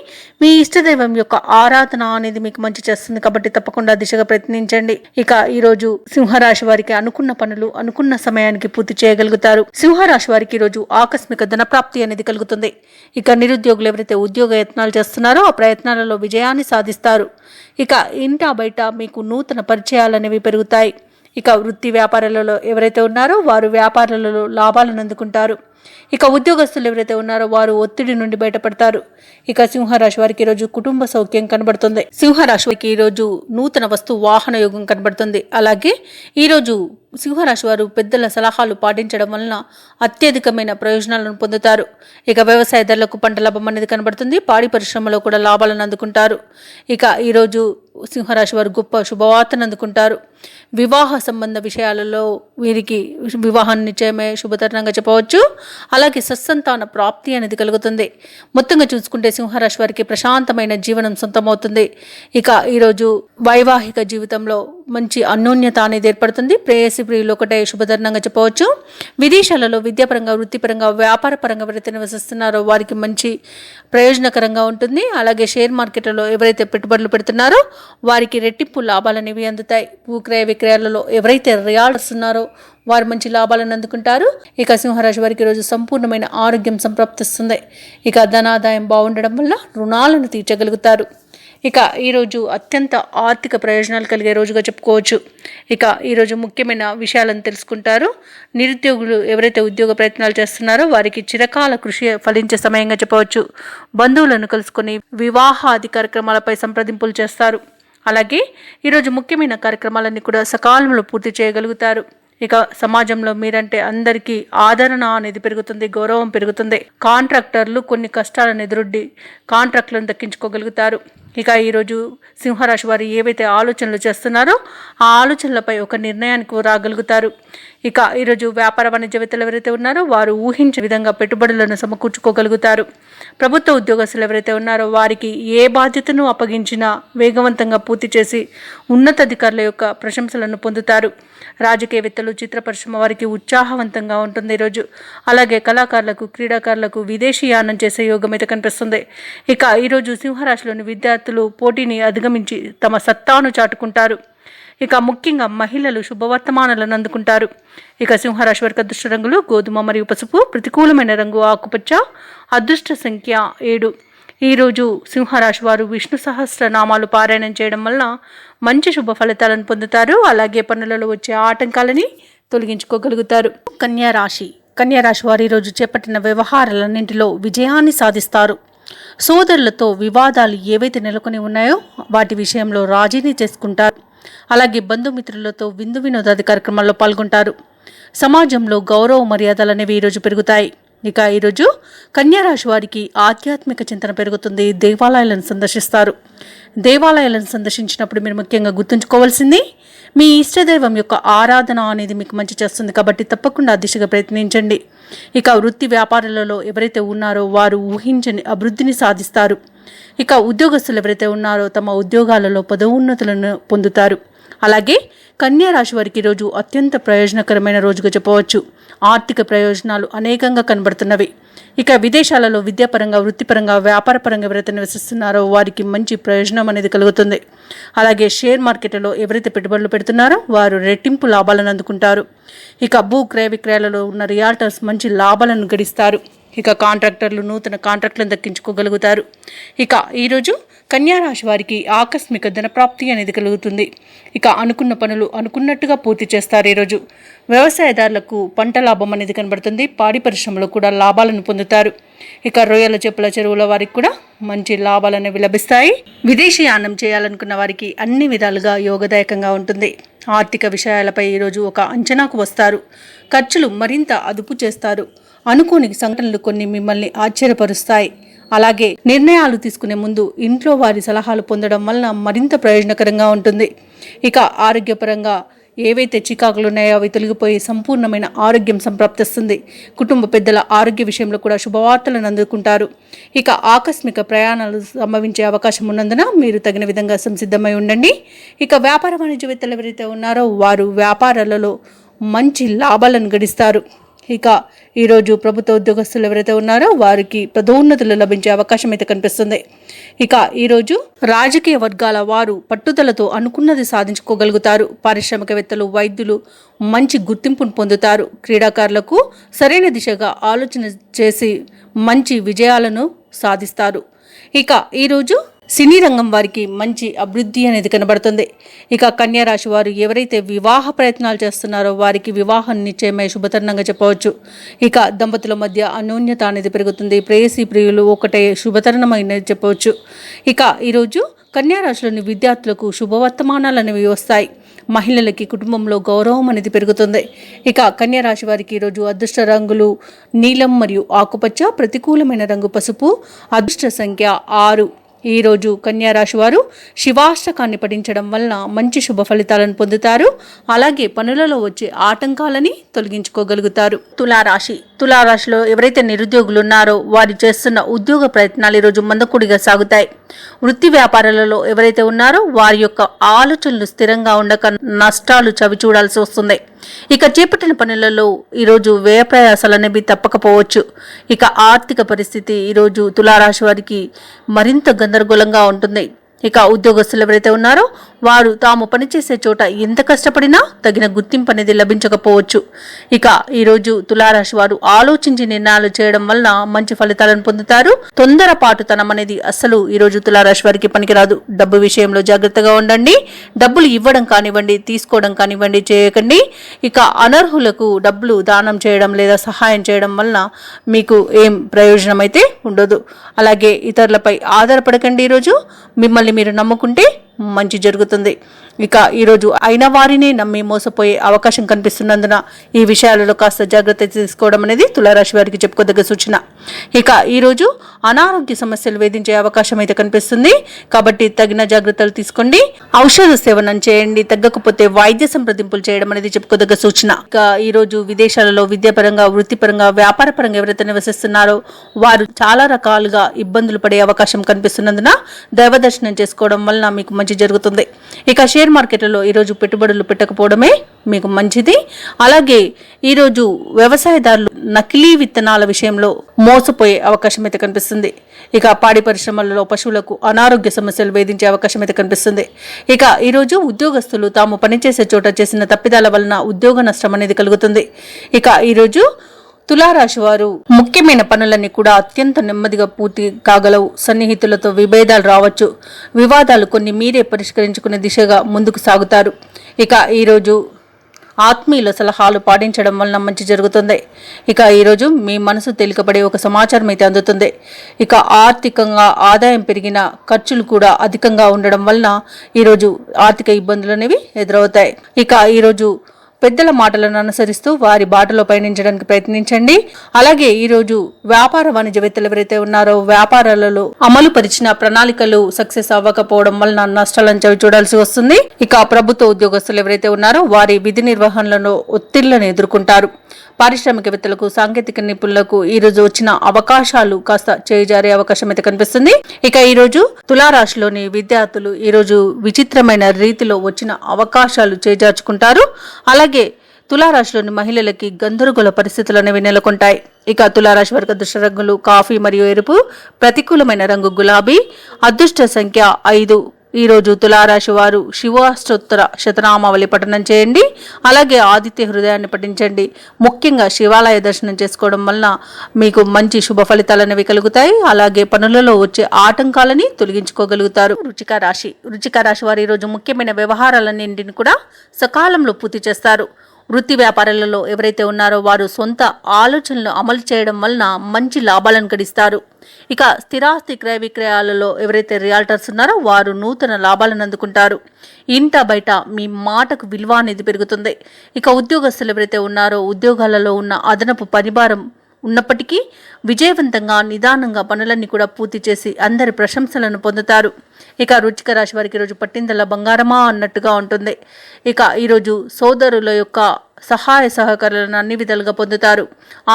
మీ ఇష్టదైవం యొక్క ఆరాధన అనేది మీకు మంచి చేస్తుంది కాబట్టి తప్పకుండా దిశగా ప్రయత్నించండి. ఇక ఈ రోజు సింహరాశి వారికి అనుకున్న పనులు అనుకున్న సమయానికి పూర్తి చేయగలుగుతారు. సింహరాశి వారికి ఈ రోజు ఆకస్మిక ధన ప్రాప్తి అనేది కలుగుతుంది. ఇక నిరుద్యోగులు ఎవరైతే ఉద్యోగ యత్నాలు చేస్తున్నారో ఆ ప్రయత్నాలలో విజయాన్ని సాధిస్తారు. ఇక ఇంటా బయట మీకు నూతన పరిచయాలు అనేవి పెరుగుతాయి. ఇక వృత్తి వ్యాపారాలలో ఎవరైతే ఉన్నారో వారు వ్యాపారాలలో లాభాలను అందుకుంటారు. ఇక ఉద్యోగస్తులు ఎవరైతే ఉన్నారో వారు ఒత్తిడి నుండి బయటపడతారు. ఇక సింహరాశి వారికి ఈరోజు కుటుంబ సౌఖ్యం కనబడుతుంది. సింహరాశి వారికి ఈరోజు నూతన వస్తు వాహన యోగం కనబడుతుంది. అలాగే ఈరోజు సింహరాశి వారు పెద్దల సలహాలు పాటించడం వలన అత్యధికమైన ప్రయోజనాలను పొందుతారు. ఇక వ్యవసాయదారులకు పంట లాభం అనేది కనబడుతుంది. పాడి పరిశ్రమలో కూడా లాభాలను అందుకుంటారు. ఇక ఈరోజు సింహరాశి వారు గొప్ప శుభవార్తను అందుకుంటారు. వివాహ సంబంధ విషయాలలో వీరికి వివాహం నిశ్చయమే శుభతరుణంగా చెప్పవచ్చు. అలాగే సత్సంతాన ప్రాప్తి అనేది కలుగుతుంది. మొత్తంగా చూసుకుంటే సింహరాశి వారికి ప్రశాంతమైన జీవనం సొంతమవుతుంది. ఇక ఈరోజు వైవాహిక జీవితంలో మంచి అన్యోన్యత అనేది ఏర్పడుతుంది. ప్రేయసి ప్రియులు ఒకటే శుభతరుణంగా చెప్పవచ్చు. విదేశాలలో విద్యాపరంగా వృత్తిపరంగా వ్యాపారపరంగా ఎవరైతే నివసిస్తున్నారో వారికి మంచి ప్రయోజనకరంగా ఉంటుంది. అలాగే షేర్ మార్కెట్లలో ఎవరైతే పెట్టుబడులు పెడుతున్నారో వారికి రెట్టింపు లాభాలు అనేవి అందుతాయి. భూక్రయ విక్రయాలలో ఎవరైతే రియాల్టర్స్ ఉన్నారో వారు మంచి లాభాలను అందుకుంటారు. ఇక సింహరాశి వారికి ఈరోజు సంపూర్ణమైన ఆరోగ్యం సంప్రాప్తిస్తుంది. ఇక ధనాదాయం బాగుండడం వల్ల రుణాలను తీర్చగలుగుతారు. ఇక ఈరోజు అత్యంత ఆర్థిక ప్రయోజనాలు కలిగే రోజుగా చెప్పుకోవచ్చు. ఇక ఈరోజు ముఖ్యమైన విషయాలను తెలుసుకుంటారు. నిరుద్యోగులు ఎవరైతే ఉద్యోగ ప్రయత్నాలు చేస్తున్నారో వారికి చిరకాల కృషి ఫలించే సమయంగా చెప్పవచ్చు. బంధువులను కలుసుకొని వివాహాది కార్యక్రమాలపై సంప్రదింపులు చేస్తారు. అలాగే ఈరోజు ముఖ్యమైన కార్యక్రమాలన్నీ కూడా సకాలంలో పూర్తి చేయగలుగుతారు. ఇక సమాజంలో మీరంటే అందరికీ ఆదరణ అనేది పెరుగుతుంది, గౌరవం పెరుగుతుంది. కాంట్రాక్టర్లు కొన్ని కష్టాలను ఎదురొడ్డి కాంట్రాక్టులను దక్కించుకోగలుగుతారు. ఇక ఈరోజు సింహరాశి వారు ఏవైతే ఆలోచనలు చేస్తున్నారో ఆ ఆలోచనలపై ఒక నిర్ణయానికి రాగలుగుతారు. ఇక ఈరోజు వ్యాపార వాణిజ్యవేత్తలు ఎవరైతే ఉన్నారో వారు ఊహించే విధంగా పెట్టుబడులను సమకూర్చుకోగలుగుతారు. ప్రభుత్వ ఉద్యోగస్తులు ఎవరైతే ఉన్నారో వారికి ఏ బాధ్యతను అప్పగించినా వేగవంతంగా పూర్తి చేసి ఉన్నతాధికారుల యొక్క ప్రశంసలను పొందుతారు. రాజకీయవేత్తలు చిత్ర పరిశ్రమ వారికి ఉత్సాహవంతంగా ఉంటుంది ఈరోజు. అలాగే కళాకారులకు క్రీడాకారులకు విదేశీయానం చేసే యోగం అయితే కనిపిస్తుంది. ఇక ఈరోజు సింహరాశిలోని విద్యార్థులు పోటీని అధిగమించి తమ సత్తాను చాటుకుంటారు. ఇక ముఖ్యంగా మహిళలు శుభవర్తమానాలను అందుకుంటారు. ఇక సింహరాశి వారికి అదృష్ట రంగులు గోధుమ మరియు పసుపు, ప్రతికూలమైన రంగు ఆకుపచ్చ, అదృష్ట సంఖ్య 7. ఈరోజు సింహరాశి వారు విష్ణు సహస్రనామాలు పారాయణం చేయడం వల్ల మంచి శుభ ఫలితాలను పొందుతారు. అలాగే పనులలో వచ్చే ఆటంకాలని తొలగించుకోగలుగుతారు. కన్యారాశి వారు ఈరోజు చేపట్టిన వ్యవహారాలన్నింటిలో విజయాన్ని సాధిస్తారు. సోదరులతో వివాదాలు ఏవైతే నెలకొని ఉన్నాయో వాటి విషయంలో రాజీని చేసుకుంటారు. అలాగే బంధుమిత్రులతో విందు వినోదాది కార్యక్రమాల్లో పాల్గొంటారు. సమాజంలో గౌరవ మర్యాదలు అనేవి ఈరోజు పెరుగుతాయి. ఇక ఈరోజు కన్యారాశి వారికి ఆధ్యాత్మిక చింతన పెరుగుతుంది. దేవాలయాలను సందర్శిస్తారు. దేవాలయాలను సందర్శించినప్పుడు మీరు ముఖ్యంగా గుర్తుంచుకోవాల్సింది మీ ఇష్టదైవం యొక్క ఆరాధన అనేది మీకు మంచి చేస్తుంది కాబట్టి తప్పకుండా దిశగా ప్రయత్నించండి. ఇక వృత్తి వ్యాపారాలలో ఎవరైతే ఉన్నారో వారు ఊహించని అభివృద్ధిని సాధిస్తారు. ఇక ఉద్యోగస్తులు ఎవరైతే ఉన్నారో తమ ఉద్యోగాలలో పదోన్నతులను పొందుతారు. అలాగే కన్యారాశి వారికి ఈరోజు అత్యంత ప్రయోజనకరమైన రోజుగా చెప్పవచ్చు. ఆర్థిక ప్రయోజనాలు అనేకంగా కనబడుతున్నవి. ఇక విదేశాలలో విద్యాపరంగా వృత్తిపరంగా వ్యాపారపరంగా ఎవరైతే నివసిస్తున్నారో వారికి మంచి ప్రయోజనం అనేది కలుగుతుంది. అలాగే షేర్ మార్కెట్లో ఎవరైతే పెట్టుబడులు పెడుతున్నారో వారు రెట్టింపు లాభాలను అందుకుంటారు. ఇక భూ క్రయ విక్రయాలలో ఉన్న రియాల్టర్స్ మంచి లాభాలను గడిస్తారు. ఇక కాంట్రాక్టర్లు నూతన కాంట్రాక్టులను దక్కించుకోగలుగుతారు. ఇక ఈరోజు కన్యారాశి వారికి ఆకస్మిక ధనప్రాప్తి అనేది కలుగుతుంది. ఇక అనుకున్న పనులు అనుకున్నట్టుగా పూర్తి చేస్తారు. ఈరోజు వ్యవసాయదారులకు పంట లాభం అనేది కనబడుతుంది. పాడి పరిశ్రమలో కూడా లాభాలను పొందుతారు. ఇక రొయ్యల చెప్పుల చెరువుల వారికి కూడా మంచి లాభాలు అనేవి లభిస్తాయి. విదేశీయానం చేయాలనుకున్న వారికి అన్ని విధాలుగా యోగదాయకంగా ఉంటుంది. ఆర్థిక విషయాలపై ఈరోజు ఒక అంచనాకు వస్తారు. ఖర్చులు మరింత అదుపు చేస్తారు. అనుకోని సంఘటనలు కొన్ని మిమ్మల్ని ఆశ్చర్యపరుస్తాయి. అలాగే నిర్ణయాలు తీసుకునే ముందు ఇంట్లో వారి సలహాలు పొందడం వలన మరింత ప్రయోజనకరంగా ఉంటుంది. ఇక ఆరోగ్యపరంగా ఏవైతే చికాకులు ఉన్నాయో అవి తొలగిపోయి సంపూర్ణమైన ఆరోగ్యం సంప్రాప్తిస్తుంది. కుటుంబ పెద్దల ఆరోగ్య విషయంలో కూడా శుభవార్తలను అందుకుంటారు. ఇక ఆకస్మిక ప్రయాణాలు సంభవించే అవకాశం ఉన్నందున మీరు తగిన విధంగా సంసిద్ధమై ఉండండి. ఇక వ్యాపార వాణిజ్యవేత్తలు ఎవరైతే ఉన్నారో వారు వ్యాపారాలలో మంచి లాభాలను గడిస్తారు. ఇక ఈరోజు ప్రభుత్వ ఉద్యోగస్తులు ఎవరైతే ఉన్నారో వారికి పదోన్నతులు లభించే అవకాశం అయితే కనిపిస్తుంది. ఇక ఈరోజు రాజకీయ వర్గాల వారు పట్టుదలతో అనుకున్నది సాధించుకోగలుగుతారు. పారిశ్రామికవేత్తలు, వైద్యులు మంచి గుర్తింపును పొందుతారు. క్రీడాకారులకు సరైన దిశగా ఆలోచన చేసి మంచి విజయాలను సాధిస్తారు. ఇక ఈరోజు సినీ రంగం వారికి మంచి అభివృద్ధి అనేది కనబడుతుంది. ఇక కన్యా రాశి వారు ఎవరైతే వివాహ ప్రయత్నాలు చేస్తున్నారో వారికి వివాహం నిశ్చయమై శుభతరుణంగా చెప్పవచ్చు. ఇక దంపతుల మధ్య అన్యోన్యత అనేది పెరుగుతుంది. ప్రేయసి ప్రియులు ఒకటే శుభతరుణమైనది చెప్పవచ్చు. ఇక ఈరోజు కన్యా రాశిలోని విద్యార్థులకు శుభవర్తమానాలు అనేవి వస్తాయి. మహిళలకి కుటుంబంలో గౌరవం అనేది పెరుగుతుంది. ఇక కన్యా రాశి వారికి ఈరోజు అదృష్ట రంగులు నీలం మరియు ఆకుపచ్చ, ప్రతికూలమైన రంగు పసుపు, అదృష్ట సంఖ్య 6. ఈరోజు కన్యా రాశి వారు శివాష్టకాన్ని పఠించడం వలన మంచి శుభ ఫలితాలను పొందుతారు. అలాగే పనులలో వచ్చే ఆటంకాలని తొలగించుకోగలుగుతారు. తులారాశిలో ఎవరైతే నిరుద్యోగులు ఉన్నారో వారు చేస్తున్న ఉద్యోగ ప్రయత్నాలు ఈరోజు మందకొడిగా సాగుతాయి. వృత్తి వ్యాపారాలలో ఎవరైతే ఉన్నారో వారి యొక్క ఆలోచనలు స్థిరంగా ఉండక నష్టాలు చవి చూడాల్సి వస్తుంది. ఇక చేపట్టిన పనులలో ఈరోజు వ్యయ ప్రయాసాలు అనేవి తప్పకపోవచ్చు. ఇక ఆర్థిక పరిస్థితి ఈరోజు తులారాశి వారికి మరింత గందరగోళంగా ఉంటుంది. ఇక ఉద్యోగస్తులు ఎవరైతే ఉన్నారో వారు తాము పనిచేసే చోట ఎంత కష్టపడినా తగిన గుర్తింపు అనేది లభించకపోవచ్చు. ఇక ఈరోజు తులారాశి వారు ఆలోచించి నిర్ణయాలు చేయడం వలన మంచి ఫలితాలను పొందుతారు. తొందరపాటుతనం అనేది అస్సలు ఈరోజు తులారాశి వారికి పనికిరాదు. డబ్బు విషయంలో జాగ్రత్తగా ఉండండి. డబ్బులు ఇవ్వడం కానివ్వండి, తీసుకోవడం కానివ్వండి చేయకండి. ఇక అనర్హులకు డబ్బులు దానం చేయడం లేదా సహాయం చేయడం వలన మీకు ఏం ప్రయోజనం అయితే ఉండదు. అలాగే ఇతరులపై ఆధారపడకండి. ఈరోజు మిమ్మల్ని మీరు నమ్ముకుంటే మంచి జరుగుతుంది. ఇక ఈరోజు అయిన వారినే నమ్మి మోసపోయే అవకాశం కనిపిస్తున్నందున ఈ విషయాలలో కాస్త జాగ్రత్త తీసుకోవడం అనేది తులారాశి వారికి చెప్పుకోదగ్గ సూచన. ఇక ఈరోజు అనారోగ్య సమస్యలు వేధించే అవకాశం అయితే కనిపిస్తుంది. కాబట్టి తగిన జాగ్రత్తలు తీసుకోండి. ఔషధ సేవనం చేయండి. తగ్గకపోతే వైద్య సంప్రదింపులు చేయడం అనేది చెప్పుకోదగ్గ సూచన. ఇక ఈరోజు విదేశాలలో విద్యాపరంగా, వృత్తిపరంగా, వ్యాపార పరంగా ఎవరైతే నివసిస్తున్నారో వారు చాలా రకాలుగా ఇబ్బందులు పడే అవకాశం కనిపిస్తున్నందున దైవ దర్శనం చేసుకోవడం వలన మీకు మంచి జరుగుతుంది. ఇక షేర్ మార్కెట్లలో ఈరోజు పెట్టుబడులు పెట్టకపోవడమే మీకు మంచిది. అలాగే ఈరోజు వ్యవసాయదారులు నకిలీ విత్తనాల విషయంలో మోసపోయే అవకాశం అయితే కనిపిస్తుంది. ఇక పాడి పరిశ్రమలలో పశువులకు అనారోగ్య సమస్యలు వేధించే అవకాశం అయితే కనిపిస్తుంది. ఇక ఈరోజు ఉద్యోగస్తులు తాము పనిచేసే చోట చేసిన తప్పిదాల వలన ఉద్యోగ నష్టం అనేది కలుగుతుంది. ఇక ఈరోజు తులారాశి వారు ముఖ్యమైన పనులన్నీ కూడా అత్యంత నెమ్మదిగా పూర్తి కాగలవు. సన్నిహితులతో విభేదాలు రావచ్చు. వివాదాలు కొన్ని మీరే పరిష్కరించుకునే దిశగా ముందుకు సాగుతారు. ఇక ఈరోజు ఆత్మీయుల సలహాలు పాటించడం వలన మంచి జరుగుతుంది. ఇక ఈరోజు మీ మనసు తేలికపడే ఒక సమాచారం అయితే అందుతుంది. ఇక ఆర్థికంగా ఆదాయం పెరిగిన ఖర్చులు కూడా అధికంగా ఉండడం వలన ఈరోజు ఆర్థిక ఇబ్బందులు అనేవి ఎదురవుతాయి. ఇక ఈరోజు పెద్దల మాటలను అనుసరిస్తూ వారి బాటలో పయనించడానికి ప్రయత్నించండి. అలాగే ఈరోజు వ్యాపార వాణిజ్యవేత్తలు ఎవరైతే ఉన్నారో వ్యాపారాలలో అమలు పరిచిన ప్రణాళికలు సక్సెస్ అవ్వకపోవడం వలన నష్టాలను చవి చూడాల్సి వస్తుంది. ఇక ప్రభుత్వ ఉద్యోగస్తులు ఎవరైతే ఉన్నారో వారి విధి నిర్వహణలో ఒత్తిళ్లను ఎదుర్కొంటారు. పారిశ్రామికవేత్తలకు, సాంకేతిక నిపుణులకు ఈరోజు వచ్చిన అవకాశాలు కాస్త చేజారే అవకాశం అయితే కనిపిస్తుంది. ఇక ఈరోజు తులారాశిలోని విద్యార్థులు ఈరోజు విచిత్రమైన రీతిలో వచ్చిన అవకాశాలు చేజార్చుకుంటారు. అలాగే తులారాశిలోని మహిళలకి గందరగోళ పరిస్థితులు అనేవి నెలకొంటాయి. ఇక తులారాశి వారికి అదృష్ట రంగులు కాఫీ మరియు ఎరుపు, ప్రతికూలమైన రంగు గులాబీ, అదృష్ట సంఖ్య 5. ఈరోజు తులారాశి వారు శివాష్టోత్తర శతనామావళి పఠనం చేయండి. అలాగే ఆదిత్య హృదయాన్ని పఠించండి. ముఖ్యంగా శివాలయ దర్శనం చేసుకోవడం వలన మీకు మంచి శుభ ఫలితాలు అనేవి కలుగుతాయి. అలాగే పనులలో వచ్చే ఆటంకాలని తొలగించుకోగలుగుతారు. వృశ్చిక రాశి వారు ఈరోజు ముఖ్యమైన వ్యవహారాలన్నింటిని కూడా సకాలంలో పూర్తి చేస్తారు. వృత్తి వ్యాపారాలలో ఎవరైతే ఉన్నారో వారు సొంత ఆలోచనలు అమలు చేయడం వలన మంచి లాభాలను గడిస్తారు. ఇక స్థిరాస్తి క్రయ విక్రయాలలో ఎవరైతే రియాల్టర్స్ ఉన్నారో వారు నూతన లాభాలను అందుకుంటారు. ఇంట బయట మీ మాటకు విలువ అనేది పెరుగుతుంది. ఇక ఉద్యోగస్తులు ఎవరైతే ఉన్నారో ఉద్యోగాలలో ఉన్న అదనపు పనిభారం ఉన్నప్పటికీ విజయవంతంగా నిదానంగా పనులన్నీ కూడా పూర్తి చేసి అందరి ప్రశంసలను పొందుతారు. ఇక వృశ్చిక రాశి వారికి ఈరోజు పట్టిందల బంగారమా అన్నట్టుగా ఉంటుంది. ఇక ఈరోజు సోదరుల యొక్క సహాయ సహకారాలను అన్ని విధాలుగా పొందుతారు.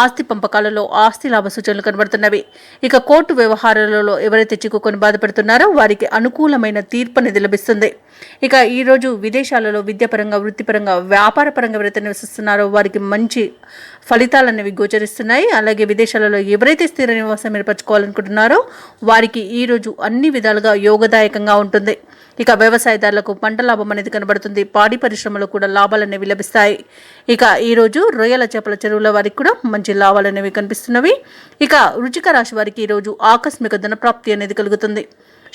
ఆస్తి పంపకాలలో ఆస్తి లాభ సూచనలు కనబడుతున్నవి. ఇక కోర్టు వ్యవహారాలలో ఎవరైతే చిక్కుకొని బాధపడుతున్నారో వారికి అనుకూలమైన తీర్పు అనేది లభిస్తుంది. ఇక ఈరోజు విదేశాలలో విద్యాపరంగా, వృత్తిపరంగా, వ్యాపారపరంగా ఎవరైతే నివసిస్తున్నారో వారికి మంచి ఫలితాలు అనేవి గోచరిస్తున్నాయి. అలాగే విదేశాలలో ఎవరైతే స్థిర నివాసం ఏర్పరచుకోవాలనుకుంటున్నారో వారికి ఈరోజు అన్ని విధాలుగా యోగదాయకంగా ఉంటుంది. ఇక వ్యవసాయదారులకు పంట లాభం అనేది కనబడుతుంది. పాడి పరిశ్రమలో కూడా లాభాలు అనేవి లభిస్తాయి. ఇక ఈరోజు రొయ్యల చేపల చెరువుల వారికి కూడా మంచి లాభాలు అనేవి కనిపిస్తున్నవి. ఇక వృశ్చిక రాశి వారికి ఈరోజు ఆకస్మిక ధనప్రాప్తి అనేది కలుగుతుంది.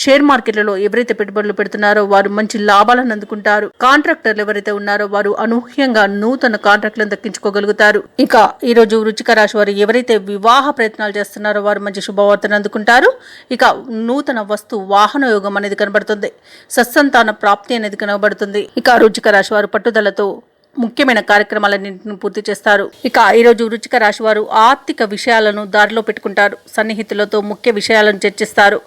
షేర్ మార్కెట్లలో ఎవరైతే పెట్టుబడులు పెడుతున్నారో వారు మంచి లాభాలను అందుకుంటారు. కాంట్రాక్టర్లు ఎవరైతే ఉన్నారో వారు అనూహ్యంగా నూతన కాంట్రాక్టులను దక్కించుకోగలుగుతారు. ఇక ఈరోజు వృశ్చిక రాశి వారు ఎవరైతే వివాహ ప్రయత్నాలు చేస్తున్నారో వారు మంచి శుభవార్తను అందుకుంటారు. ఇక నూతన వస్తు వాహన యోగం అనేది కనబడుతుంది. సత్సంతాన ప్రాప్తి అనేది కనబడుతుంది. ఇక వృశ్చిక రాశి వారు పట్టుదలతో ముఖ్యమైన కార్యక్రమాలన్నింటిని పూర్తి చేస్తారు. ఇక ఈరోజు వృశ్చిక రాశి వారు ఆర్థిక విషయాలను దారిలో పెట్టుకుంటారు. సన్నిహితులతో ముఖ్య విషయాలను చర్చిస్తారు.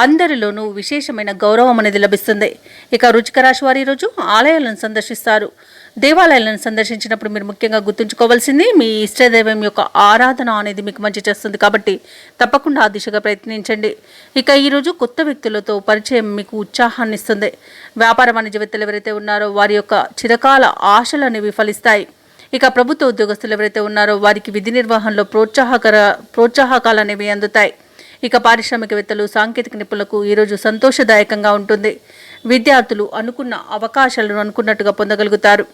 అందరిలోనూ విశేషమైన గౌరవం అనేది లభిస్తుంది. ఇక వృశ్చిక రాశి వారు ఈరోజు ఆలయాలను సందర్శిస్తారు. దేవాలయాలను సందర్శించినప్పుడు మీరు ముఖ్యంగా గుర్తుంచుకోవాల్సింది మీ ఇష్టదైవం యొక్క ఆరాధన అనేది మీకు మంచి చేస్తుంది. కాబట్టి తప్పకుండా ఆ దిశగా ప్రయత్నించండి. ఇక ఈరోజు కొత్త వ్యక్తులతో పరిచయం మీకు ఉత్సాహాన్ని ఇస్తుంది. వ్యాపార వాణిజ్యవేత్తలు ఎవరైతే ఉన్నారో వారి యొక్క చిరకాల ఆశలు అనేవి ఫలిస్తాయి. ఇక ప్రభుత్వ ఉద్యోగస్తులు ఎవరైతే ఉన్నారో వారికి విధి నిర్వహణలో ప్రోత్సాహకాలు అనేవి అందుతాయి. ఇక పారిశ్రామికవేత్తలు, సాంకేతిక నిపుణులకు ఈరోజు సంతోషదాయకంగా ఉంటుంది. విద్యార్థులు అనుకున్న అవకాశాలను అనుకున్నట్టుగా పొందగలుగుతారు.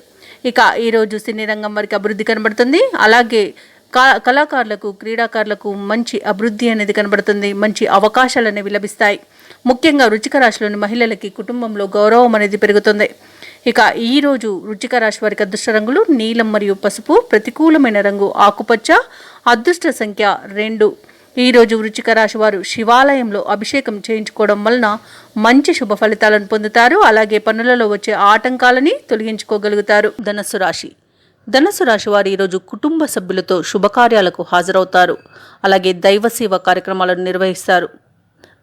ఇక ఈరోజు సినీ రంగం వారికి అభివృద్ధి కనబడుతుంది. అలాగే కళాకారులకు, క్రీడాకారులకు మంచి అభివృద్ధి అనేది కనబడుతుంది. మంచి అవకాశాలు అనేవి లభిస్తాయి. ముఖ్యంగా వృశ్చిక రాశిలోని మహిళలకి కుటుంబంలో గౌరవం అనేది పెరుగుతుంది. ఇక ఈరోజు వృశ్చిక రాశి వారికి అదృష్ట రంగులు నీలం మరియు పసుపు. ప్రతికూలమైన రంగు ఆకుపచ్చ. అదృష్ట సంఖ్య 2. ఈరోజు వృశ్చిక రాశి వారు శివాలయంలో అభిషేకం చేయించుకోవడం వలన మంచి శుభ ఫలితాలను పొందుతారు. అలాగే పనులలో వచ్చే ఆటంకాలని తొలగించుకోగలుగుతారు. ధనస్సు రాశి వారు ఈరోజు కుటుంబ సభ్యులతో శుభకార్యాలకు హాజరవుతారు. అలాగే దైవ సేవ కార్యక్రమాలను నిర్వహిస్తారు.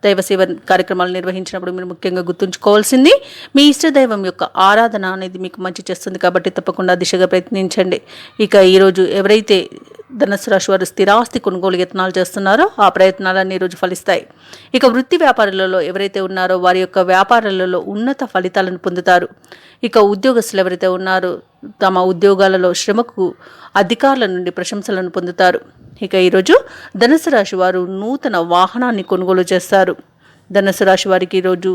దైవ సేవ కార్యక్రమాలు నిర్వహించినప్పుడు మీరు ముఖ్యంగా గుర్తుంచుకోవాల్సింది మీ ఇష్టదైవం యొక్క ఆరాధన అనేది మీకు మంచి చేస్తుంది. కాబట్టి తప్పకుండా దిశగా ప్రయత్నించండి. ఇక ఈరోజు ఎవరైతే ధనుస్సు రాశి వారు స్థిరాస్తి కొనుగోలు యత్నాలు చేస్తున్నారో ఆ ప్రయత్నాలన్నీ ఈరోజు ఫలిస్తాయి. ఇక వృత్తి వ్యాపారాలలో ఎవరైతే ఉన్నారో వారి యొక్క వ్యాపారాలలో ఉన్నత ఫలితాలను పొందుతారు. ఇక ఉద్యోగస్తులు ఎవరైతే ఉన్నారో తమ ఉద్యోగాలలో శ్రమకు అధికారుల నుండి ప్రశంసలను పొందుతారు. ఇక ఈరోజు ధనుసు రాశి వారు నూతన వాహనాన్ని కొనుగోలు చేస్తారు. ధనుసు రాశి వారికి ఈరోజు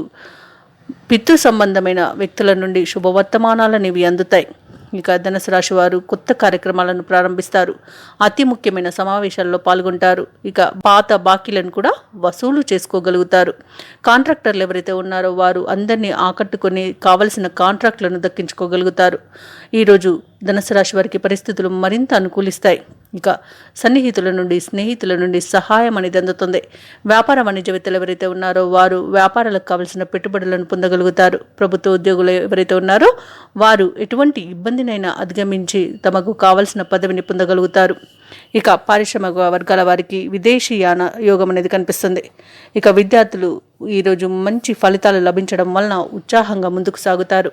పితృ సంబంధమైన వ్యక్తుల నుండి శుభవర్తమానాలనేవి అందుతాయి. ఇక ధనుసు రాశి వారు కొత్త కార్యక్రమాలను ప్రారంభిస్తారు. అతి ముఖ్యమైన సమావేశాల్లో పాల్గొంటారు. ఇక పాత బాకీలను కూడా వసూలు చేసుకోగలుగుతారు. కాంట్రాక్టర్లు ఎవరైతే ఉన్నారో వారు అందరినీ ఆకట్టుకొని కావలసిన కాంట్రాక్టులను దక్కించుకోగలుగుతారు. ఈరోజు ధనుసు రాశి వారికి పరిస్థితులు మరింత అనుకూలిస్తాయి. ఇక సన్నిహితుల నుండి, స్నేహితుల నుండి సహాయం అనేది అందుతుంది. వ్యాపార వాణిజ్యవేత్తలు ఎవరైతే ఉన్నారో వారు వ్యాపారాలకు కావలసిన పెట్టుబడులను పొందగలుగుతారు. ప్రభుత్వ ఉద్యోగులు ఎవరైతే ఉన్నారో వారు ఎటువంటి ఇబ్బందినైనా అధిగమించి తమకు కావలసిన పదవిని పొందగలుగుతారు. ఇక పారిశ్రామిక వర్గాల వారికి విదేశీయాన యోగం అనేది కనిపిస్తుంది. ఇక విద్యార్థులు ఈరోజు మంచి ఫలితాలు లభించడం వలన ఉత్సాహంగా ముందుకు సాగుతారు.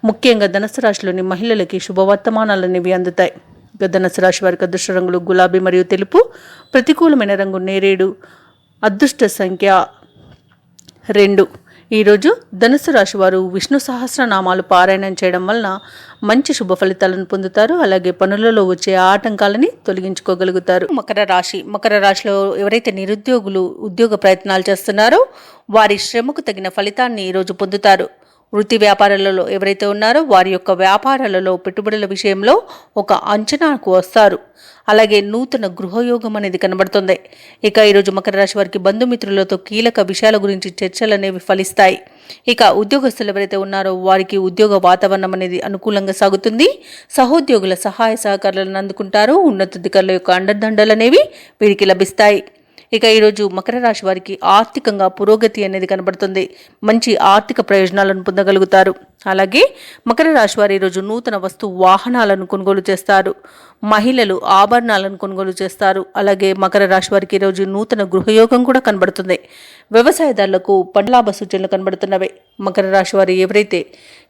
ముఖ్యంగా ధనుసు రాశిలోని మహిళలకి శుభవర్తమానాలు అనేవి అందుతాయి. ఇక ధనుసు రాశి వారికి అదృష్ట రంగులు గులాబీ మరియు తెలుపు. ప్రతికూలమైన రంగు నేరేడు. అదృష్ట సంఖ్య 2. ఈరోజు ధనుసు రాశి వారు విష్ణు సహస్రనామాలు పారాయణం చేయడం వలన మంచి శుభ ఫలితాలను పొందుతారు. అలాగే పనులలో వచ్చే ఆటంకాలని తొలగించుకోగలుగుతారు. మకర రాశిలో ఎవరైతే నిరుద్యోగులు ఉద్యోగ ప్రయత్నాలు చేస్తున్నారో వారి శ్రమకు తగిన ఫలితాన్ని ఈరోజు పొందుతారు. వృత్తి వ్యాపారాలలో ఎవరైతే ఉన్నారో వారి యొక్క వ్యాపారాలలో పెట్టుబడుల విషయంలో ఒక అంచనాకు వస్తారు. అలాగే నూతన గృహయోగం అనేది కనబడుతుంది. ఇక ఈరోజు మకర రాశి వారికి బంధుమిత్రులతో కీలక విషయాల గురించి చర్చలు అనేవి ఫలిస్తాయి. ఇక ఉద్యోగస్తులు ఎవరైతే ఉన్నారో వారికి ఉద్యోగ వాతావరణం అనేది అనుకూలంగా సాగుతుంది. సహోద్యోగుల సహాయ సహకారాలను అందుకుంటారు. ఉన్నతాధికారుల యొక్క అండదండలు అనేవి వీరికి లభిస్తాయి. ఇక ఈరోజు మకర రాశి వారికి ఆర్థికంగా పురోగతి అనేది కనబడుతుంది. మంచి ఆర్థిక ప్రయోజనాలను పొందగలుగుతారు. అలాగే మకర రాశి వారు ఈరోజు నూతన వస్తు వాహనాలను కొనుగోలు చేస్తారు. మహిళలు ఆభరణాలను కొనుగోలు చేస్తారు. అలాగే మకర రాశి వారికి ఈరోజు నూతన గృహయోగం కూడా కనబడుతుంది. వ్యవసాయదారులకు పండ్లాభ సూచనలు కనబడుతున్నవే. మకర రాశి వారు ఎవరైతే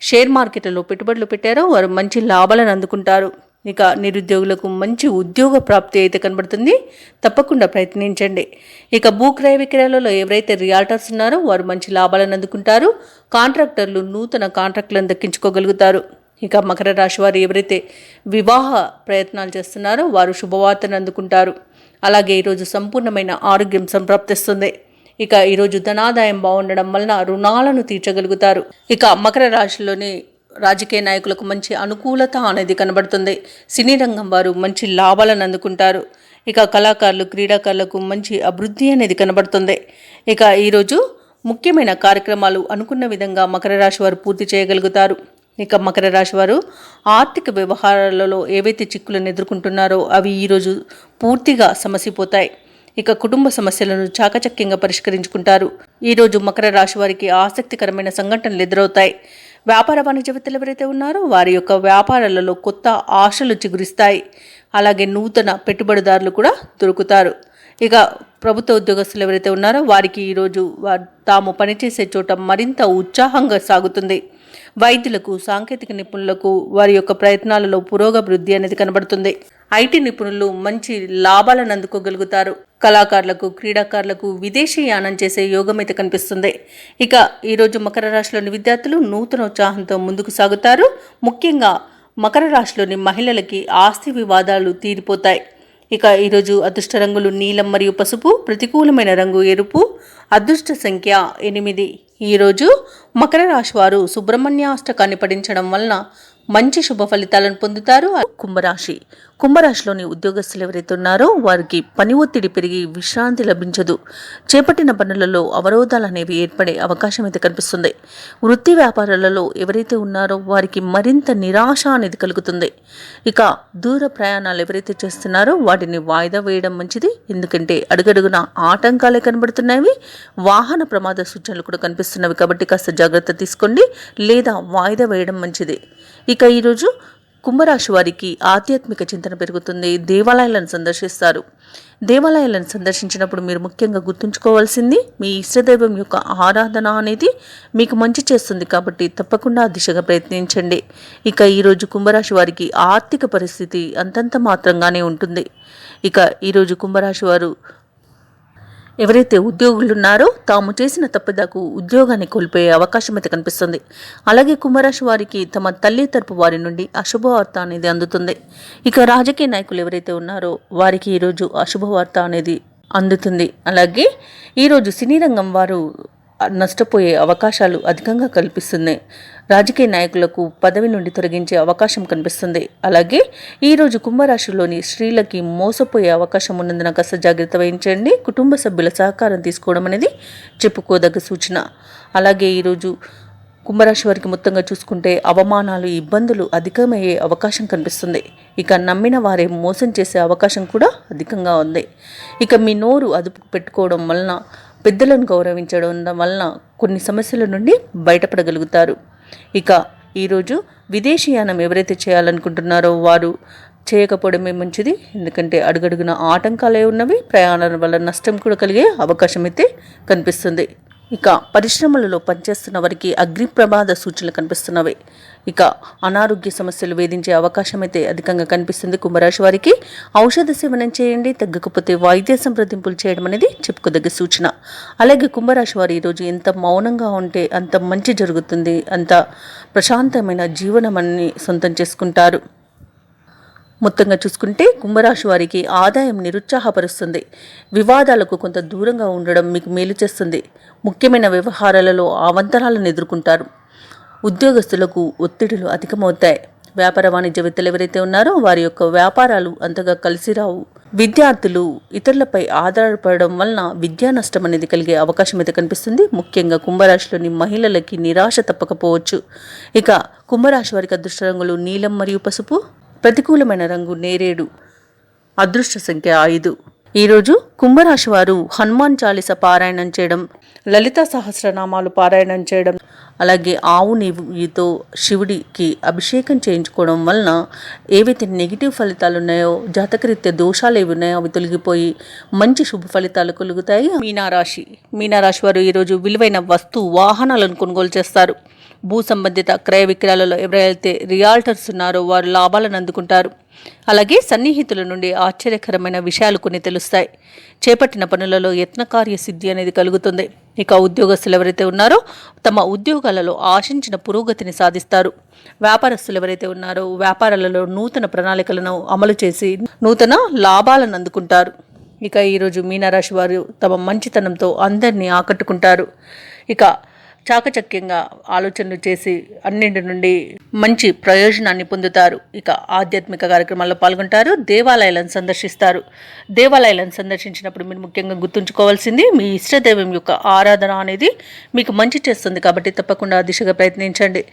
షేర్ మార్కెట్లలో పెట్టుబడులు పెట్టారో వారు మంచి లాభాలను అందుకుంటారు. ఇక నిరుద్యోగులకు మంచి ఉద్యోగ ప్రాప్తి అయితే కనబడుతుంది. తప్పకుండా ప్రయత్నించండి. ఇక భూక్రయ విక్రయాలలో ఎవరైతే రియాల్టర్స్ ఉన్నారో వారు మంచి లాభాలను అందుకుంటారు. కాంట్రాక్టర్లు నూతన కాంట్రాక్టులను దక్కించుకోగలుగుతారు. ఇక మకర రాశి వారు ఎవరైతే వివాహ ప్రయత్నాలు చేస్తున్నారో వారు శుభవార్తను అందుకుంటారు. అలాగే ఈరోజు సంపూర్ణమైన ఆరోగ్యం సంప్రాప్తిస్తుంది. ఇక ఈరోజు ధనాదాయం బాగుండడం వలన రుణాలను తీర్చగలుగుతారు. ఇక మకర రాశిలోని రాజకీయ నాయకులకు మంచి అనుకూలత అనేది కనబడుతుంది. సినీ రంగం వారు మంచి లాభాలను అందుకుంటారు. ఇక కళాకారులు క్రీడాకారులకు మంచి అభివృద్ధి అనేది కనబడుతుంది. ఇక ఈరోజు ముఖ్యమైన కార్యక్రమాలు అనుకున్న విధంగా మకర రాశి వారు పూర్తి చేయగలుగుతారు. ఇక మకర రాశి వారు ఆర్థిక వ్యవహారాలలో ఏవైతే చిక్కులను ఎదుర్కొంటున్నారో అవి ఈరోజు పూర్తిగా సమసిపోతాయి. ఇక కుటుంబ సమస్యలను చాకచక్యంగా పరిష్కరించుకుంటారు. ఈరోజు మకర రాశి వారికి ఆసక్తికరమైన సంఘటనలు ఎదురవుతాయి. వ్యాపార వాణిజ్యవేత్తలు ఎవరైతే ఉన్నారో వారి యొక్క వ్యాపారాలలో కొత్త ఆశలు చిగురిస్తాయి. అలాగే నూతన పెట్టుబడిదారులు కూడా దొరుకుతారు. ఇక ప్రభుత్వ ఉద్యోగస్తులు ఎవరైతే ఉన్నారో వారికి ఈరోజు తాము పనిచేసే చోట మరింత ఉత్సాహంగా సాగుతుంది. వైద్యులకు సాంకేతిక నిపుణులకు వారి యొక్క ప్రయత్నాలలో పురోగభివృద్ధి అనేది కనబడుతుంది. ఐటీ నిపుణులు మంచి లాభాలను అందుకోగలుగుతారు. కళాకారులకు క్రీడాకారులకు విదేశీ యానం చేసే యోగం అయితే కనిపిస్తుంది. ఇక ఈరోజు మకర రాశిలోని విద్యార్థులు నూతన ఉత్సాహంతో ముందుకు సాగుతారు. ముఖ్యంగా మకర రాశిలోని మహిళలకి ఆస్తి వివాదాలు తీరిపోతాయి. ఇక ఈరోజు అదృష్ట రంగులు నీలం మరియు పసుపు, ప్రతికూలమైన రంగు ఎరుపు, అదృష్ట సంఖ్య 8. ఈరోజు మకర రాశి వారు సుబ్రహ్మణ్యాష్టకాన్ని పఠించడం వలన మంచి శుభ ఫలితాలను పొందుతారు. కుంభరాశిలోని ఉద్యోగస్తులు ఎవరైతే ఉన్నారో వారికి పని ఒత్తిడి పెరిగి విశ్రాంతి లభించదు. చేపట్టిన పనులలో అవరోధాలు అనేవి ఏర్పడే అవకాశం అయితే కనిపిస్తుంది. వృత్తి వ్యాపారాలలో ఎవరైతే ఉన్నారో వారికి మరింత నిరాశ అనేది కలుగుతుంది. ఇక దూర ప్రయాణాలు ఎవరైతే చేస్తున్నారో వాటిని వాయిదా వేయడం మంచిది. ఎందుకంటే అడుగడుగున ఆటంకాలే కనబడుతున్నాయి. వాహన ప్రమాద సూచనలు కూడా కనిపిస్తున్నవి. కాబట్టి కాస్త జాగ్రత్త తీసుకోండి లేదా వాయిదా వేయడం మంచిది. ఇక ఈరోజు కుంభరాశి వారికి ఆధ్యాత్మిక చింతన పెరుగుతుంది. దేవాలయాలను సందర్శిస్తారు. దేవాలయాలను సందర్శించినప్పుడు మీరు ముఖ్యంగా గుర్తుంచుకోవాల్సింది మీ ఇష్టదైవం యొక్క ఆరాధన అనేది మీకు మంచి చేస్తుంది. కాబట్టి తప్పకుండా ఆ దిశగా ప్రయత్నించండి. ఇక ఈరోజు కుంభరాశి వారికి ఆర్థిక పరిస్థితి అంతంత మాత్రంగానే ఉంటుంది. ఇక ఈరోజు కుంభరాశి వారు ఎవరైతే ఉద్యోగులు ఉన్నారో తాము చేసిన తప్పుదకు ఉద్యోగాన్ని కోల్పోయే అవకాశం అయితే కనిపిస్తుంది. అలాగే కుంభరాశి వారికి తమ తల్లి తరపు వారి నుండి అశుభవార్త అనేది అందుతుంది. ఇక రాజకీయ నాయకులు ఎవరైతే ఉన్నారో వారికి ఈరోజు అశుభవార్త అనేది అందుతుంది. అలాగే ఈరోజు సినీ రంగం వారు నష్టపోయే అవకాశాలు అధికంగా కల్పిస్తున్నాయి. రాజకీయ నాయకులకు పదవి నుండి తొలగించే అవకాశం కనిపిస్తుంది. అలాగే ఈరోజు కుంభరాశిలోని స్త్రీలకి మోసపోయే అవకాశం ఉన్నందున కాస్త జాగ్రత్త వహించండి. కుటుంబ సభ్యుల సహకారం తీసుకోవడం అనేది చెప్పుకోదగ్గ సూచన. అలాగే ఈరోజు కుంభరాశి వారికి మొత్తంగా చూసుకుంటే అవమానాలు ఇబ్బందులు అధికమయ్యే అవకాశం కనిపిస్తుంది. ఇక నమ్మిన వారే మోసం చేసే అవకాశం కూడా అధికంగా ఉంది. ఇక మీ నోరు అదుపు పెట్టుకోవడం వలన పెద్దలను గౌరవించడం వలన కొన్ని సమస్యల నుండి బయటపడగలుగుతారు. ఇక ఈరోజు విదేశీయానం ఎవరైతే చేయాలనుకుంటున్నారో వారు చేయకపోవడమే మంచిది. ఎందుకంటే అడుగడుగున ఆటంకాలే ఉన్నవి. ప్రయాణాల వల్ల నష్టం కూడా కలిగే అవకాశం అయితే కనిపిస్తుంది. ఇక పరిశ్రమలలో పనిచేస్తున్న వారికి అగ్ని ప్రమాద సూచనలు కనిపిస్తున్నవి. ఇక అనారోగ్య సమస్యలు వేధించే అవకాశం అయితే అధికంగా కనిపిస్తుంది. కుంభరాశి వారికి ఔషధ సేవనం చేయండి. తగ్గకపోతే వైద్య సంప్రదింపులు చేయడం అనేది చెప్పుకోదగ్గ సూచన. అలాగే కుంభరాశి వారు ఈరోజు ఎంత మౌనంగా ఉంటే అంత మంచి జరుగుతుంది. అంత ప్రశాంతమైన జీవనమని సొంతం చేసుకుంటారు. మొత్తంగా చూసుకుంటే కుంభరాశి వారికి ఆదాయం నిరుత్సాహపరుస్తుంది. వివాదాలకు కొంత దూరంగా ఉండడం మీకు మేలు చేస్తుంది. ముఖ్యమైన వ్యవహారాలలో అవంతరాలను ఎదుర్కొంటారు. ఉద్యోగస్తులకు ఒత్తిడులు అధికమవుతాయి. వ్యాపార వాణిజ్యవేత్తలు ఎవరైతే ఉన్నారో వారి యొక్క వ్యాపారాలు అంతగా కలిసి రావు. విద్యార్థులు ఇతరులపై ఆధారపడడం వలన విద్యా నష్టం అనేది కలిగే అవకాశం అయితే కనిపిస్తుంది. ముఖ్యంగా కుంభరాశిలోని మహిళలకి నిరాశ తప్పకపోవచ్చు. ఇక కుంభరాశి వారికి అదృష్ట రంగులు నీలం మరియు పసుపు, ప్రతికూలమైన రంగు నేరేడు, అదృష్ట సంఖ్య 5. ఈరోజు కుంభరాశి వారు హనుమాన్ చాలీస పారాయణం చేయడం, లలిత సహస్రనామాలు పారాయణం చేయడం, అలాగే ఆవు నెయ్యితో శివుడికి అభిషేకం చేయించుకోవడం వలన ఏవైతే నెగిటివ్ ఫలితాలు ఉన్నాయో, జాతకరీత్యా దోషాలు ఏవి ఉన్నాయో అవి తొలగిపోయి మంచి శుభ ఫలితాలు కలుగుతాయి. మీనారాశి వారు ఈరోజు విలువైన వాహనాలను కొనుగోలు చేస్తారు. భూ సంబంధిత క్రయ విక్రయాలలో ఎవరైతే రియాల్టర్స్ ఉన్నారో వారు లాభాలను అందుకుంటారు. అలాగే సన్నిహితుల నుండి ఆశ్చర్యకరమైన విషయాలు కొన్ని తెలుస్తాయి. చేపట్టిన పనులలో యత్నకార్య సిద్ధి అనేది కలుగుతుంది. ఇక ఉద్యోగస్తులు ఎవరైతే ఉన్నారో తమ ఉద్యోగాలలో ఆశించిన పురోగతిని సాధిస్తారు. వ్యాపారస్తులు ఎవరైతే ఉన్నారో వ్యాపారాలలో నూతన ప్రణాళికలను అమలు చేసి నూతన లాభాలను అందుకుంటారు. ఇక ఈరోజు మీనరాశి వారు తమ మంచితనంతో అందరినీ ఆకట్టుకుంటారు. ఇక చాకచక్యంగా ఆలోచనలు చేసి అన్నింటి నుండి మంచి ప్రయోజనాన్ని పొందుతారు. ఇక ఆధ్యాత్మిక కార్యక్రమాల్లో పాల్గొంటారు. దేవాలయాలను సందర్శిస్తారు. దేవాలయాలను సందర్శించినప్పుడు మీరు ముఖ్యంగా గుర్తుంచుకోవాల్సింది మీ ఇష్టదైవం యొక్క ఆరాధన అనేది మీకు మంచి చేస్తుంది కాబట్టి తప్పకుండా ఆ దిశగా ప్రయత్నించండి.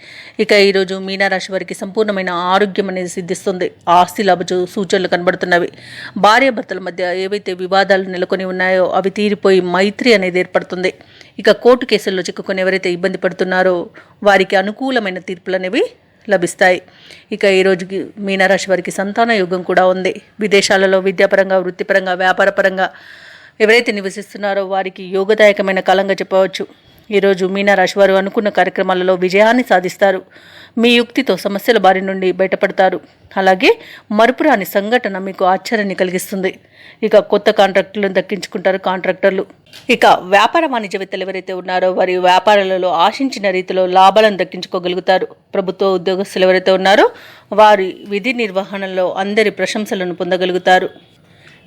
ఇక ఈరోజు మీనరాశి వారికి సంపూర్ణమైన ఆరోగ్యం అనేది సిద్ధిస్తుంది. ఆస్తి లాభ సూచనలు కనబడుతున్నవి. భార్యాభర్తల మధ్య ఏవైతే వివాదాలు నెలకొని ఉన్నాయో అవి తీరిపోయి మైత్రి అనేది ఏర్పడుతుంది. ఇక కోర్టు కేసుల్లో చిక్కుకొని ఎవరైతే ఇబ్బంది పడుతున్నారో వారికి అనుకూలమైన తీర్పులు అనేవి లభిస్తాయి. ఇక ఈరోజుకి మీనరాశి వారికి సంతాన యోగం కూడా ఉంది. విదేశాలలో విద్యాపరంగా, వృత్తిపరంగా, వ్యాపారపరంగా ఎవరైతే నివసిస్తున్నారో వారికి యోగదాయకమైన కాలంగా చెప్పవచ్చు. ఈరోజు మీనరాశి వారు అనుకున్న కార్యక్రమాలలో విజయాన్ని సాధిస్తారు. మీ యుక్తితో సమస్యల బారి నుండి బయటపడతారు. అలాగే మరుపురాని సంఘటన మీకు ఆశ్చర్యాన్ని కలిగిస్తుంది. ఇక కొత్త కాంట్రాక్టులను దక్కించుకుంటారు కాంట్రాక్టర్లు. ఇక వ్యాపార వాణిజ్యవేత్తలు ఎవరైతే ఉన్నారో వారి వ్యాపారాలలో ఆశించిన రీతిలో లాభాలను దక్కించుకోగలుగుతారు. ప్రభుత్వ ఉద్యోగస్తులు ఎవరైతే ఉన్నారో వారి విధి నిర్వహణలో అందరి ప్రశంసలను పొందగలుగుతారు.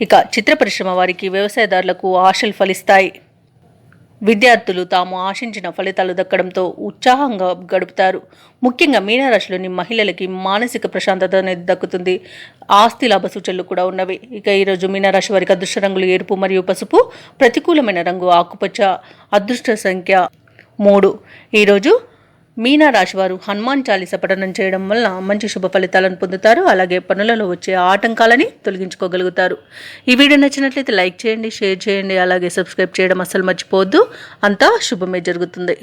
ఇక చిత్ర పరిశ్రమ వారికి, వ్యవసాయదారులకు ఆశలు ఫలిస్తాయి. విద్యార్థులు తాము ఆశించిన ఫలితాలు దక్కడంతో ఉత్సాహంగా గడుపుతారు. ముఖ్యంగా మీనరాశిలోని మహిళలకి మానసిక ప్రశాంతత అనేది దక్కుతుంది. ఆస్తి లాభ సూచనలు కూడా ఉన్నవి. ఇక ఈరోజు మీనరాశి వారికి అదృష్ట రంగులు ఎరుపు మరియు పసుపు, ప్రతికూలమైన రంగు ఆకుపచ్చ, అదృష్ట సంఖ్య 3. ఈరోజు మీనరాశి వారు హనుమాన్ చాలీస పఠనం చేయడం వల్ల మంచి శుభ ఫలితాలను పొందుతారు. అలాగే పనులలో వచ్చే ఆటంకాలని తొలగించుకోగలుగుతారు. ఈ వీడియో నచ్చినట్లయితే లైక్ చేయండి, షేర్ చేయండి, అలాగే సబ్స్క్రైబ్ చేయడం అస్సలు మర్చిపోవద్దు. అంతా శుభమే జరుగుతుంది.